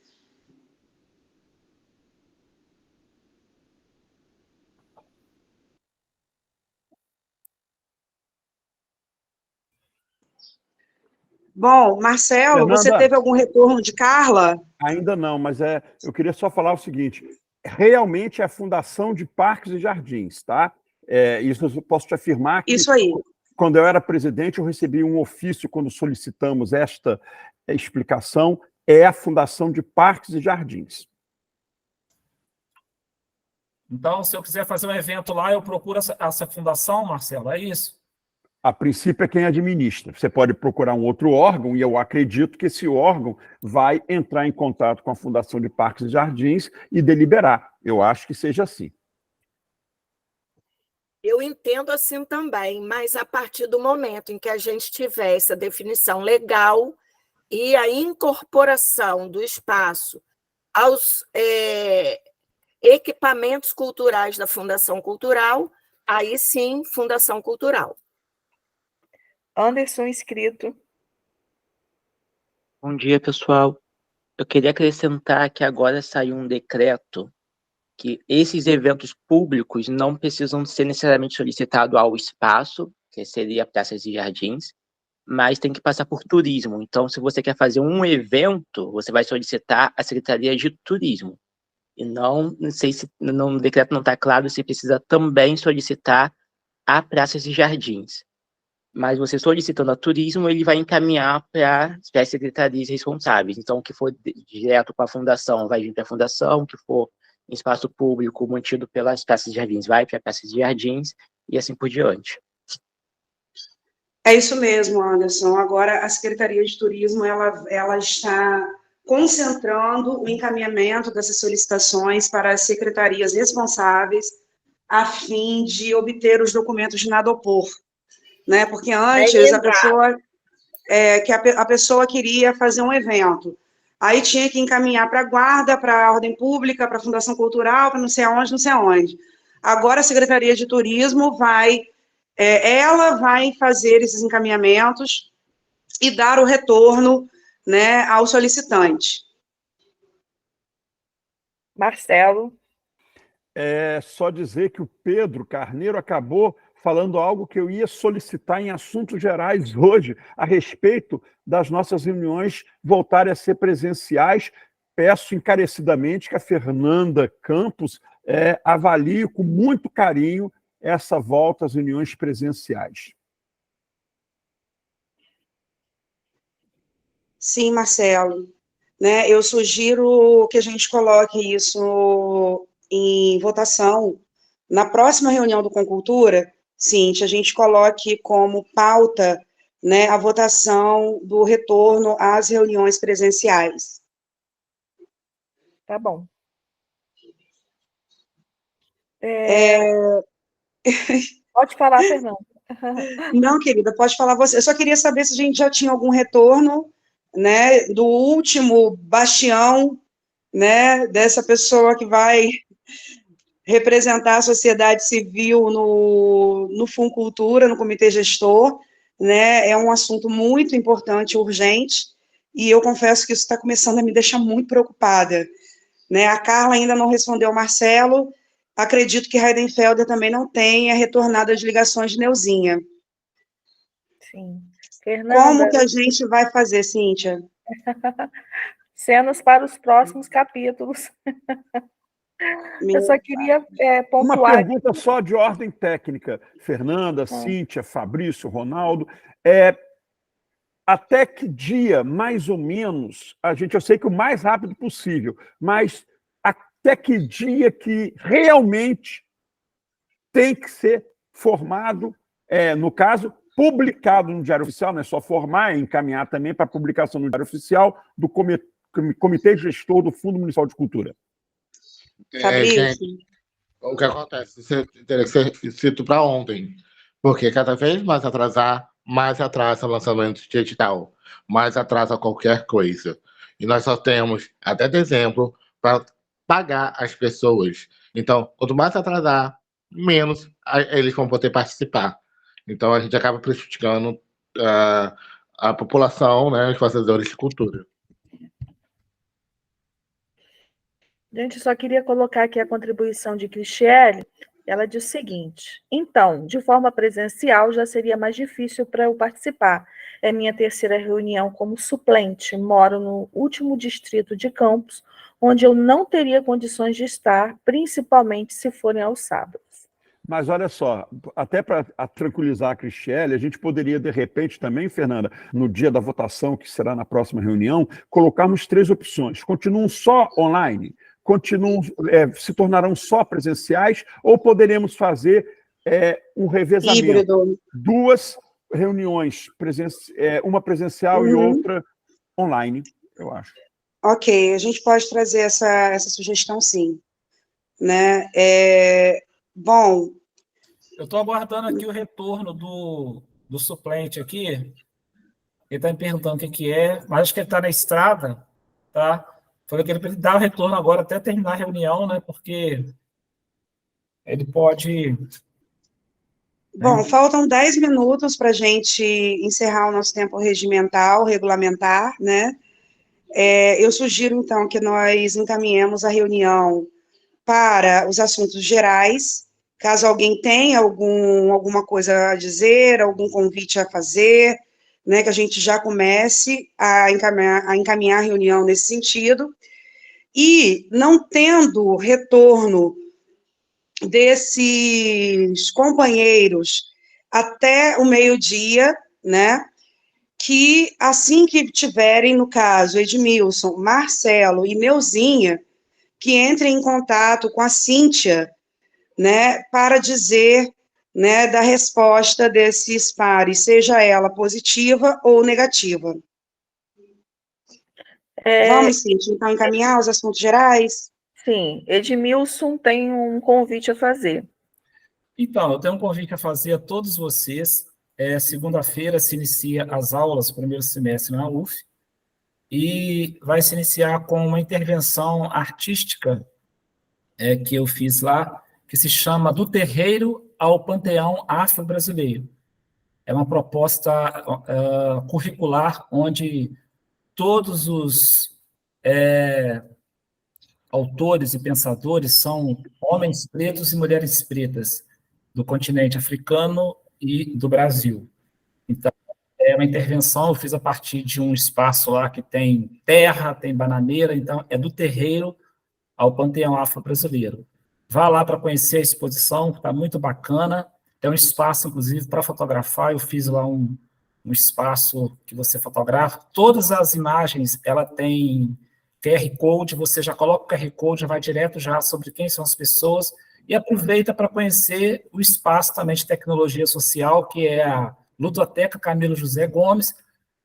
Bom, Marcelo, Fernanda, você teve algum retorno de Carla? Ainda não, mas eu queria só falar o seguinte, realmente é a Fundação de Parques e Jardins, tá? Isso eu posso te afirmar que... Isso aí. Quando eu era presidente, eu recebi um ofício quando solicitamos esta explicação, é a Fundação de Parques e Jardins. Então, se eu quiser fazer um evento lá, eu procuro essa fundação, Marcelo, é isso? A princípio é quem administra. Você pode procurar um outro órgão, e eu acredito que esse órgão vai entrar em contato com a Fundação de Parques e Jardins e deliberar. Eu acho que seja assim. Eu entendo assim também, mas a partir do momento em que a gente tiver essa definição legal e a incorporação do espaço aos equipamentos culturais da Fundação Cultural, aí sim, Fundação Cultural. Anderson, inscrito. Bom dia, pessoal. Eu queria acrescentar que agora saiu um decreto que esses eventos públicos não precisam ser necessariamente solicitados ao espaço, que seria praças e jardins, mas tem que passar por turismo. Então, se você quer fazer um evento, você vai solicitar a Secretaria de Turismo. E não sei se no decreto não está claro se precisa também solicitar a praças e jardins. Mas você solicitando a turismo, ele vai encaminhar para as secretarias responsáveis. Então, o que for direto para a fundação vai vir para a fundação, o que for espaço público mantido pelas praças de jardins vai para praças de jardins e assim por diante. É isso mesmo, Anderson. Agora, a Secretaria de Turismo, ela está concentrando o encaminhamento dessas solicitações para as secretarias responsáveis, a fim de obter os documentos de nadopor, né? Porque antes, a pessoa queria fazer um evento, aí tinha que encaminhar para a Guarda, para a Ordem Pública, para a Fundação Cultural, para não sei aonde, não sei aonde. Agora, a Secretaria de Turismo ela vai fazer esses encaminhamentos e dar o retorno, né, ao solicitante. Marcelo. É só dizer que o Pedro Carneiro acabou falando algo que eu ia solicitar em assuntos gerais hoje, a respeito das nossas reuniões voltarem a ser presenciais. Peço encarecidamente que a Fernanda Campos avalie com muito carinho essa volta às reuniões presenciais. Sim, Marcelo. Né, eu sugiro que a gente coloque isso em votação. Na próxima reunião do Concultura, Cíntia, a gente coloque como pauta, né, a votação do retorno às reuniões presenciais. Tá bom. Pode falar, Fernanda. Não, querida, pode falar você. Eu só queria saber se a gente já tinha algum retorno, né, do último bastião, né, dessa pessoa que vai representar a sociedade civil no Funcultura, no Comitê Gestor, né, é um assunto muito importante, urgente, e eu confesso que isso está começando a me deixar muito preocupada, né, a Carla ainda não respondeu ao Marcelo, acredito que Heidenfelder também não tenha retornado as ligações de Neuzinha. Sim. Fernanda, como que a gente vai fazer, Cíntia? Cenas para os próximos capítulos. Eu só queria pontuar... Uma pergunta só de ordem técnica. Fernanda, Cíntia, Fabrício, Ronaldo. Até que dia, mais ou menos, eu sei que o mais rápido possível, mas até que dia que realmente tem que ser formado, no caso, publicado no Diário Oficial, não é só formar, é encaminhar também para publicação no Diário Oficial do Comitê Gestor do Fundo Municipal de Cultura. Gente, o que acontece? Você teria que ser cito para ontem, porque cada vez mais atrasa o lançamento de edital, mais atrasa qualquer coisa. E nós só temos até dezembro para pagar as pessoas. Então, quanto mais atrasar, menos eles vão poder participar. Então, a gente acaba prejudicando a população, né, os fazedores de cultura. Gente, só queria colocar aqui a contribuição de Cristiele. Ela diz o seguinte: então, de forma presencial já seria mais difícil para eu participar. É minha terceira reunião como suplente. Moro no último distrito de Campos, onde eu não teria condições de estar, principalmente se forem aos sábados. Mas olha só, até para tranquilizar a Cristiele, a gente poderia, de repente, também, Fernanda, no dia da votação, que será na próxima reunião, colocarmos 3 opções. Continuam só online? Se tornarão só presenciais? Ou poderemos fazer um revezamento? Híbrido. 2 reuniões, uma presencial e outra online, eu acho. Ok, a gente pode trazer essa sugestão, sim. Né? Bom... Eu estou aguardando aqui o retorno do suplente aqui. Ele está me perguntando o que é, mas acho que ele está na estrada, tá? Falei que ele dá o retorno agora até terminar a reunião, né? Porque ele pode... Bom, faltam 10 minutos para a gente encerrar o nosso tempo regulamentar, né? Eu sugiro, então, que nós encaminhemos a reunião para os assuntos gerais. Caso alguém tenha alguma coisa a dizer, algum convite a fazer, né, que a gente já comece a encaminhar a reunião nesse sentido. E, não tendo retorno desses companheiros até o meio-dia, né, que assim que tiverem, no caso, Edmilson, Marcelo e Neuzinha, que entre em contato com a Cíntia, né, para dizer, né, da resposta desses pares, seja ela positiva ou negativa. Vamos, Cíntia, então, encaminhar os assuntos gerais? Sim, Edmilson tem um convite a fazer. Então, eu tenho um convite a fazer a todos vocês. Segunda-feira se inicia as aulas do primeiro semestre na UF, e vai se iniciar com uma intervenção artística que eu fiz lá, que se chama Do Terreiro ao Panteão Afro-Brasileiro. É uma proposta curricular onde todos os autores e pensadores são homens pretos e mulheres pretas do continente africano e do Brasil. Então, é uma intervenção, eu fiz a partir de um espaço lá que tem terra, tem bananeira, então é do terreiro ao Panteão Afro-Brasileiro. Vá lá para conhecer a exposição, está muito bacana. Tem um espaço, inclusive, para fotografar. Eu fiz lá um espaço que você fotografa. Todas as imagens, ela tem QR Code, você já coloca o QR Code, já vai direto já sobre quem são as pessoas, e aproveita para conhecer o espaço também de tecnologia social, que é a Ludoteca Camilo José Gomes,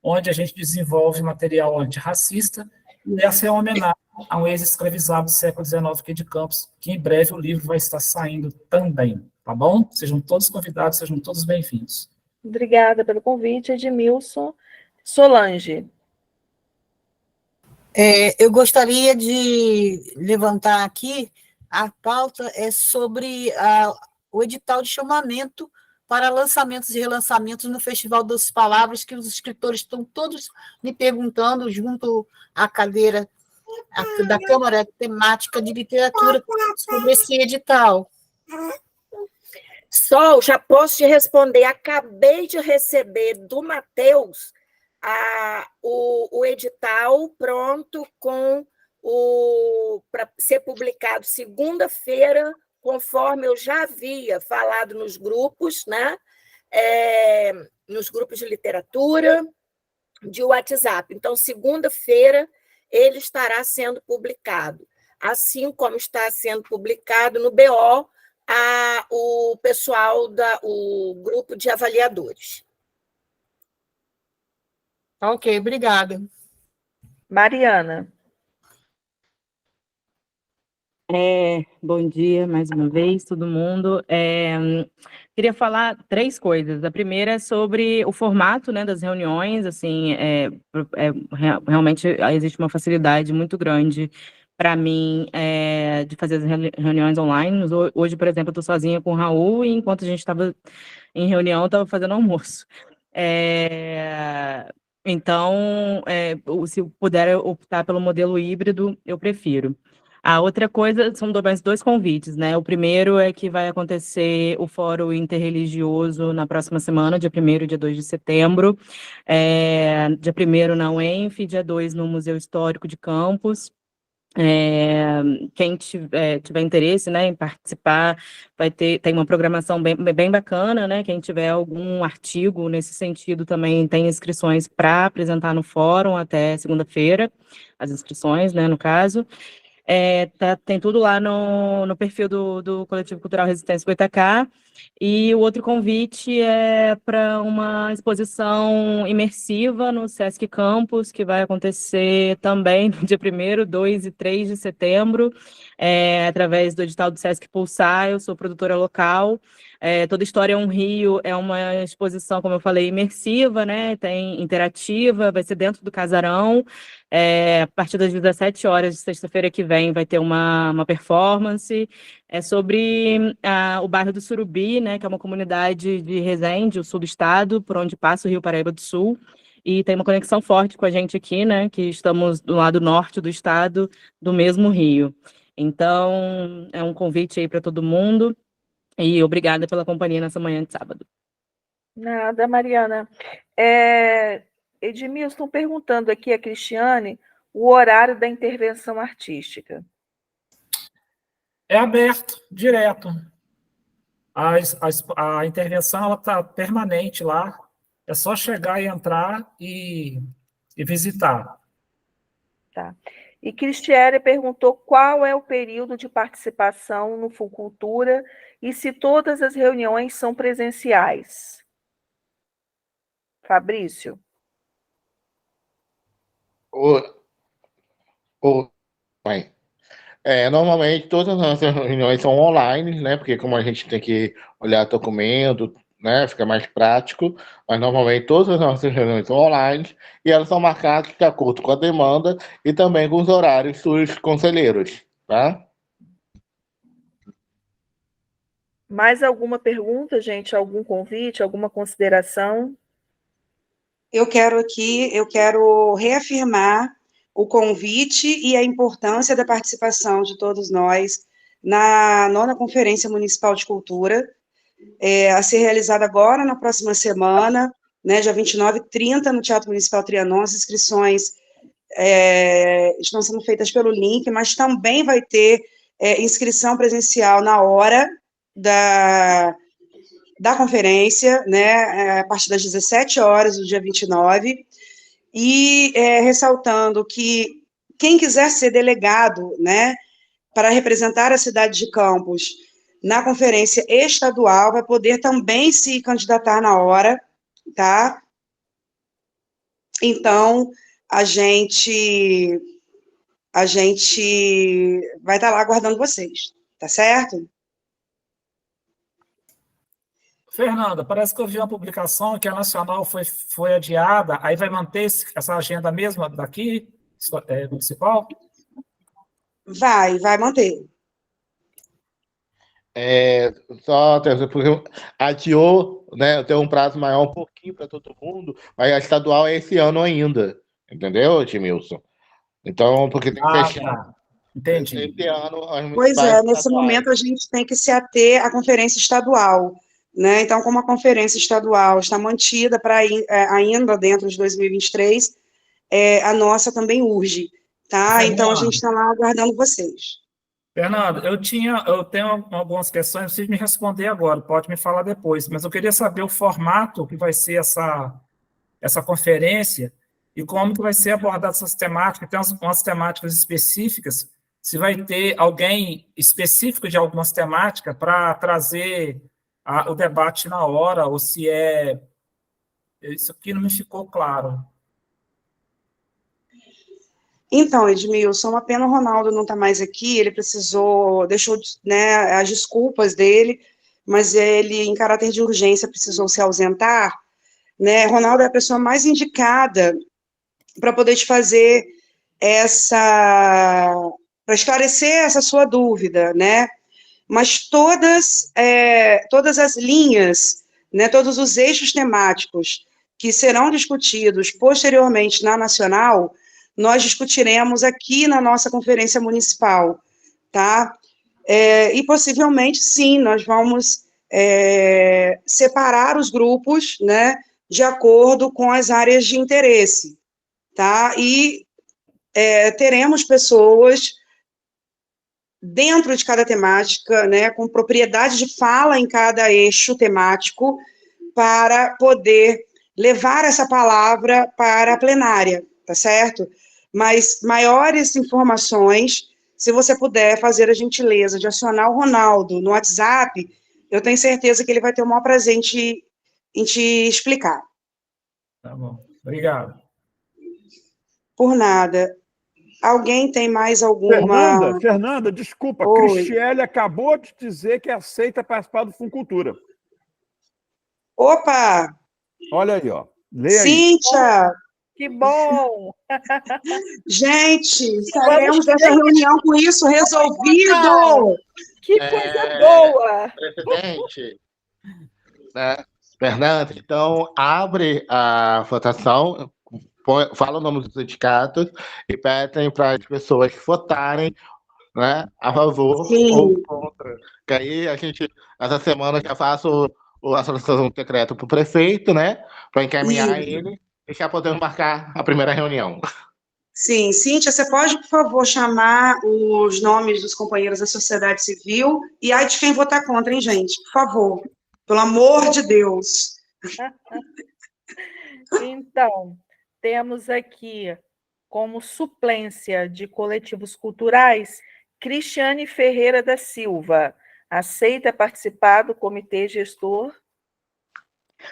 onde a gente desenvolve material antirracista, e essa é uma homenagem a um ex-escravizado do século XIX aqui de Campos, que em breve o livro vai estar saindo também, tá bom? Sejam todos convidados, sejam todos bem-vindos. Obrigada pelo convite, Edmilson. Solange. Eu gostaria de levantar aqui a pauta sobre o edital de chamamento para lançamentos e relançamentos no Festival das Palavras, que os escritores estão todos me perguntando, junto à cadeira da Câmara Temática de Literatura, sobre esse edital. Sol, já posso te responder. Acabei de receber do Matheus o edital pronto para ser publicado segunda-feira, conforme eu já havia falado nos grupos, né? Nos grupos de literatura, de WhatsApp. Então, segunda-feira, ele estará sendo publicado, assim como está sendo publicado no BO o pessoal o grupo de avaliadores. Ok, obrigada. Mariana. Bom dia, mais uma vez, todo mundo. Queria falar 3 coisas. A primeira é sobre o formato, né, das reuniões. Assim, realmente existe uma facilidade muito grande para mim de fazer as reuniões online. Hoje, por exemplo, eu estou sozinha com o Raul, e enquanto a gente estava em reunião, eu estava fazendo almoço. Então, se eu puder optar pelo modelo híbrido, eu prefiro. A outra coisa são mais 2 convites, né? O primeiro é que vai acontecer o Fórum Interreligioso na próxima semana, dia 1º e dia 2 de setembro. Dia 1º na UENF, dia 2 no Museu Histórico de Campos. Quem tiver interesse, né, em participar, tem uma programação bem bacana, né? Quem tiver algum artigo nesse sentido também tem inscrições para apresentar no fórum até segunda-feira, as inscrições, né, no caso. Tem tudo lá no perfil do Coletivo Cultural Resistência Goitacá. E o outro convite é para uma exposição imersiva no Sesc Campus, que vai acontecer também no dia 1º, 2 e 3 de setembro, através do edital do Sesc Pulsar. Eu sou produtora local. Toda História é um Rio é uma exposição, como eu falei, imersiva, né? Tem interativa, vai ser dentro do casarão. A partir das 17 horas de sexta-feira que vem vai ter uma performance sobre o bairro do Surubi, né, que é uma comunidade de Resende, o sul do estado, por onde passa o Rio Paraíba do Sul, e tem uma conexão forte com a gente aqui, né, que estamos do lado norte do estado, do mesmo rio. Então, é um convite aí para todo mundo, e obrigada pela companhia nessa manhã de sábado. Nada, Mariana. Edmilson, perguntando aqui a Cristiane o horário da intervenção artística. É aberto, direto. A intervenção está permanente lá. É só chegar e entrar e visitar. Tá. E Cristiane perguntou qual é o período de participação no Funcultura e se todas as reuniões são presenciais. Fabrício? Bem, normalmente todas as nossas reuniões são online, né? Porque como a gente tem que olhar documento, né? Fica mais prático, mas normalmente todas as nossas reuniões são online e elas são marcadas de acordo com a demanda e também com os horários dos conselheiros, tá? Mais alguma pergunta, gente? Algum convite, alguma consideração? Eu quero reafirmar o convite e a importância da participação de todos nós na 9ª Conferência Municipal de Cultura, a ser realizada agora na próxima semana, né, dia 29 e 30, no Teatro Municipal Trianon. As inscrições estão sendo feitas pelo link, mas também vai ter inscrição presencial na hora da conferência, né, a partir das 17 horas do dia 29, e ressaltando que quem quiser ser delegado, né, para representar a cidade de Campos na conferência estadual, vai poder também se candidatar na hora, tá? Então, a gente vai estar lá aguardando vocês, tá certo? Fernanda, parece que eu vi uma publicação que a nacional foi adiada, aí vai manter essa agenda mesma daqui, municipal? Vai manter. Só porque adiou, né? Tem um prazo maior um pouquinho para todo mundo, mas a estadual é esse ano ainda, entendeu, Edmilson? Então, porque tem que fechar. Tá. Entendi. Esse ano, as Pois é, nesse estaduais. momento a gente tem que se ater à conferência estadual, né? Então, como a conferência estadual está mantida para ainda dentro de 2023, a nossa também urge, tá? Então, a gente está lá aguardando vocês. Fernando, eu tenho algumas questões, não precisa me responder agora, pode me falar depois, mas eu queria saber o formato que vai ser essa conferência e como que vai ser abordada essas temáticas. Tem umas temáticas específicas, se vai ter alguém específico de algumas temáticas para trazer o debate na hora, ou se isso aqui não me ficou claro. Então, Edmilson, uma pena o Ronaldo não está mais aqui, ele deixou, né, as desculpas dele, mas ele, em caráter de urgência, precisou se ausentar, né? Ronaldo é a pessoa mais indicada para poder te fazer para esclarecer essa sua dúvida, né? Mas todas as linhas, né, todos os eixos temáticos que serão discutidos posteriormente na nacional, nós discutiremos aqui na nossa conferência municipal, tá? E possivelmente, sim, nós vamos separar os grupos, né, de acordo com as áreas de interesse, tá? E teremos pessoas dentro de cada temática, né, com propriedade de fala em cada eixo temático, para poder levar essa palavra para a plenária, tá certo? Mas maiores informações, se você puder fazer a gentileza de acionar o Ronaldo no WhatsApp, eu tenho certeza que ele vai ter o maior prazer em te explicar. Tá bom, obrigado. Por nada. Alguém tem mais alguma... Fernanda, desculpa, Oi. Cristiane acabou de dizer que aceita participar do Funcultura. Opa! Olha aí, ó. Lê aí. Cíntia! Que bom! Gente, sairemos dessa reunião com isso resolvido! Que coisa boa! Presidente, né, Fernanda, então abre a votação, fala o nome dos sindicatos e pedem para as pessoas votarem, né, a favor Sim. ou contra. Que aí a gente, essa semana, já faço a solicitação do decreto para o prefeito, né, para encaminhar Isso. ele e já podemos marcar a primeira reunião. Sim, Cíntia, você pode, por favor, chamar os nomes dos companheiros da sociedade civil e aí de quem votar contra, hein, gente? Por favor. Pelo amor de Deus. Então, temos aqui como suplência de coletivos culturais, Cristiane Ferreira da Silva. Aceita participar do comitê gestor?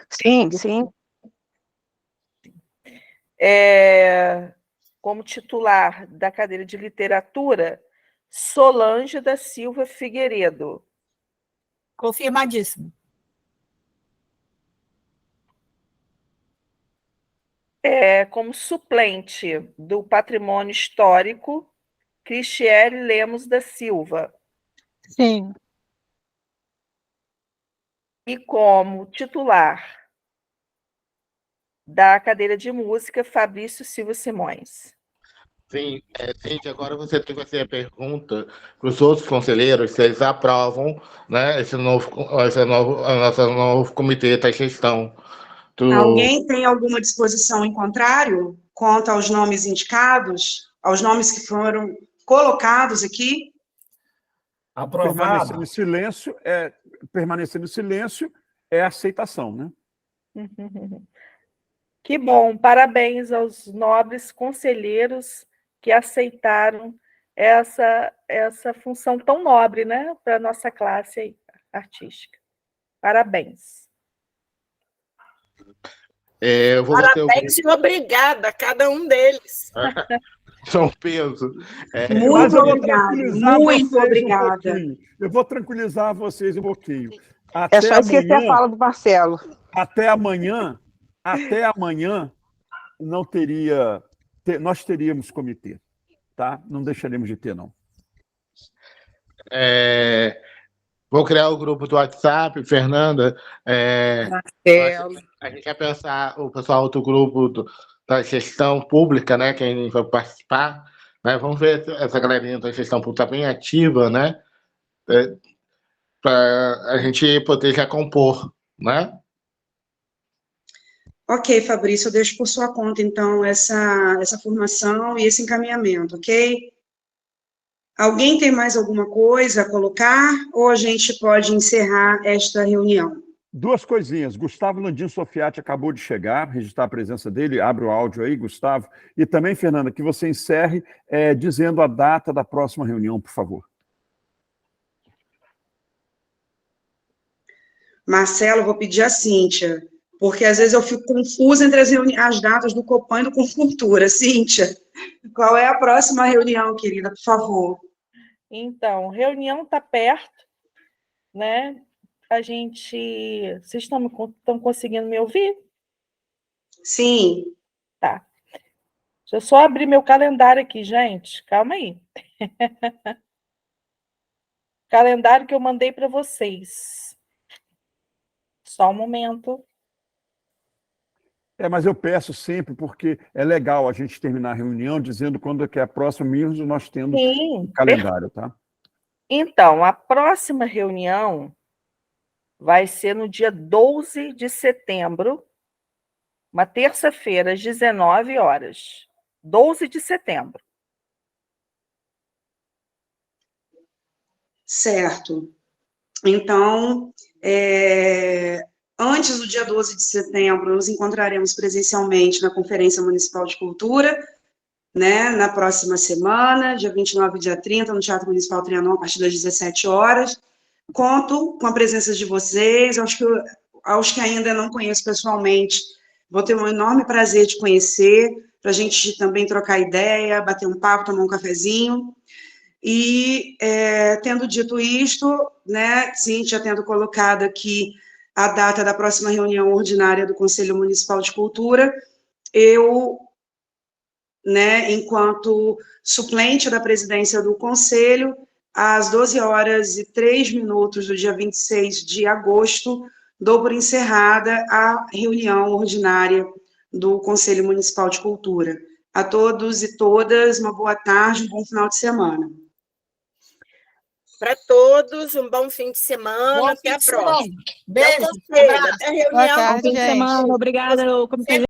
Sim, sim. Como titular da cadeira de literatura, Solange da Silva Figueiredo. Confirmadíssimo. Como suplente do patrimônio histórico, Cristiele Lemos da Silva. Sim. E como titular da cadeira de música, Fabrício Silva Simões. Sim, Cíntia, agora você tem que fazer a pergunta para os outros conselheiros se eles aprovam, né, esse novo comitê da gestão. Alguém tem alguma disposição em contrário quanto aos nomes indicados, aos nomes que foram colocados aqui? Aprovado. Permanecer no silêncio é aceitação, né? Que bom, parabéns aos nobres conselheiros que aceitaram essa função tão nobre, né, para a nossa classe artística. Parabéns. Parabéns e obrigada a cada um deles. São peso. Muito obrigada. Eu vou tranquilizar vocês um pouquinho. É só esquecer a fala do Marcelo. Até amanhã nós teríamos comitê, tá? Não deixaremos de ter, não. Vou criar o grupo do WhatsApp, Fernanda. Marcelo. A gente vai pensar, o pessoal do grupo da gestão pública, né? Quem vai participar, né? Vamos ver essa galerinha da gestão pública tá bem ativa, né? Para a gente poder já compor, né? Ok, Fabrício, eu deixo por sua conta, então, essa formação e esse encaminhamento, ok? Alguém tem mais alguma coisa a colocar ou a gente pode encerrar esta reunião? Duas coisinhas. Gustavo Landim Sofiati acabou de chegar, registrar a presença dele. Abre o áudio aí, Gustavo. E também, Fernanda, que você encerre dizendo a data da próxima reunião, por favor. Marcelo, vou pedir a Cíntia, porque às vezes eu fico confusa entre as datas do Copan e do Concultura. Cíntia, qual é a próxima reunião, querida, por favor? Então, reunião está perto, né? Vocês estão conseguindo me ouvir? Sim. Tá. Deixa eu só abrir meu calendário aqui, gente. Calma aí. Calendário que eu mandei para vocês. Só um momento. Mas eu peço sempre, porque é legal a gente terminar a reunião dizendo quando é que é a próxima, mesmo nós tendo o calendário, tá? Então, a próxima reunião vai ser no dia 12 de setembro, uma terça-feira, às 19 horas. 12 de setembro. Certo. Então, antes do dia 12 de setembro, nos encontraremos presencialmente na Conferência Municipal de Cultura, né, na próxima semana, dia 29 e dia 30, no Teatro Municipal Trianon, a partir das 17 horas. Conto com a presença de vocês, aos que ainda não conheço pessoalmente, vou ter um enorme prazer de conhecer, para a gente também trocar ideia, bater um papo, tomar um cafezinho. E, tendo dito isto, né, Cíntia, tendo colocado aqui a data da próxima reunião ordinária do Conselho Municipal de Cultura, eu, né, enquanto suplente da presidência do Conselho, às 12h03 do dia 26 de agosto, dou por encerrada a reunião ordinária do Conselho Municipal de Cultura. A todos e todas, uma boa tarde, um bom final de semana. Para todos, um bom fim de semana. Até a próxima. Beijo. Até a reunião. Bom fim de semana. Obrigada.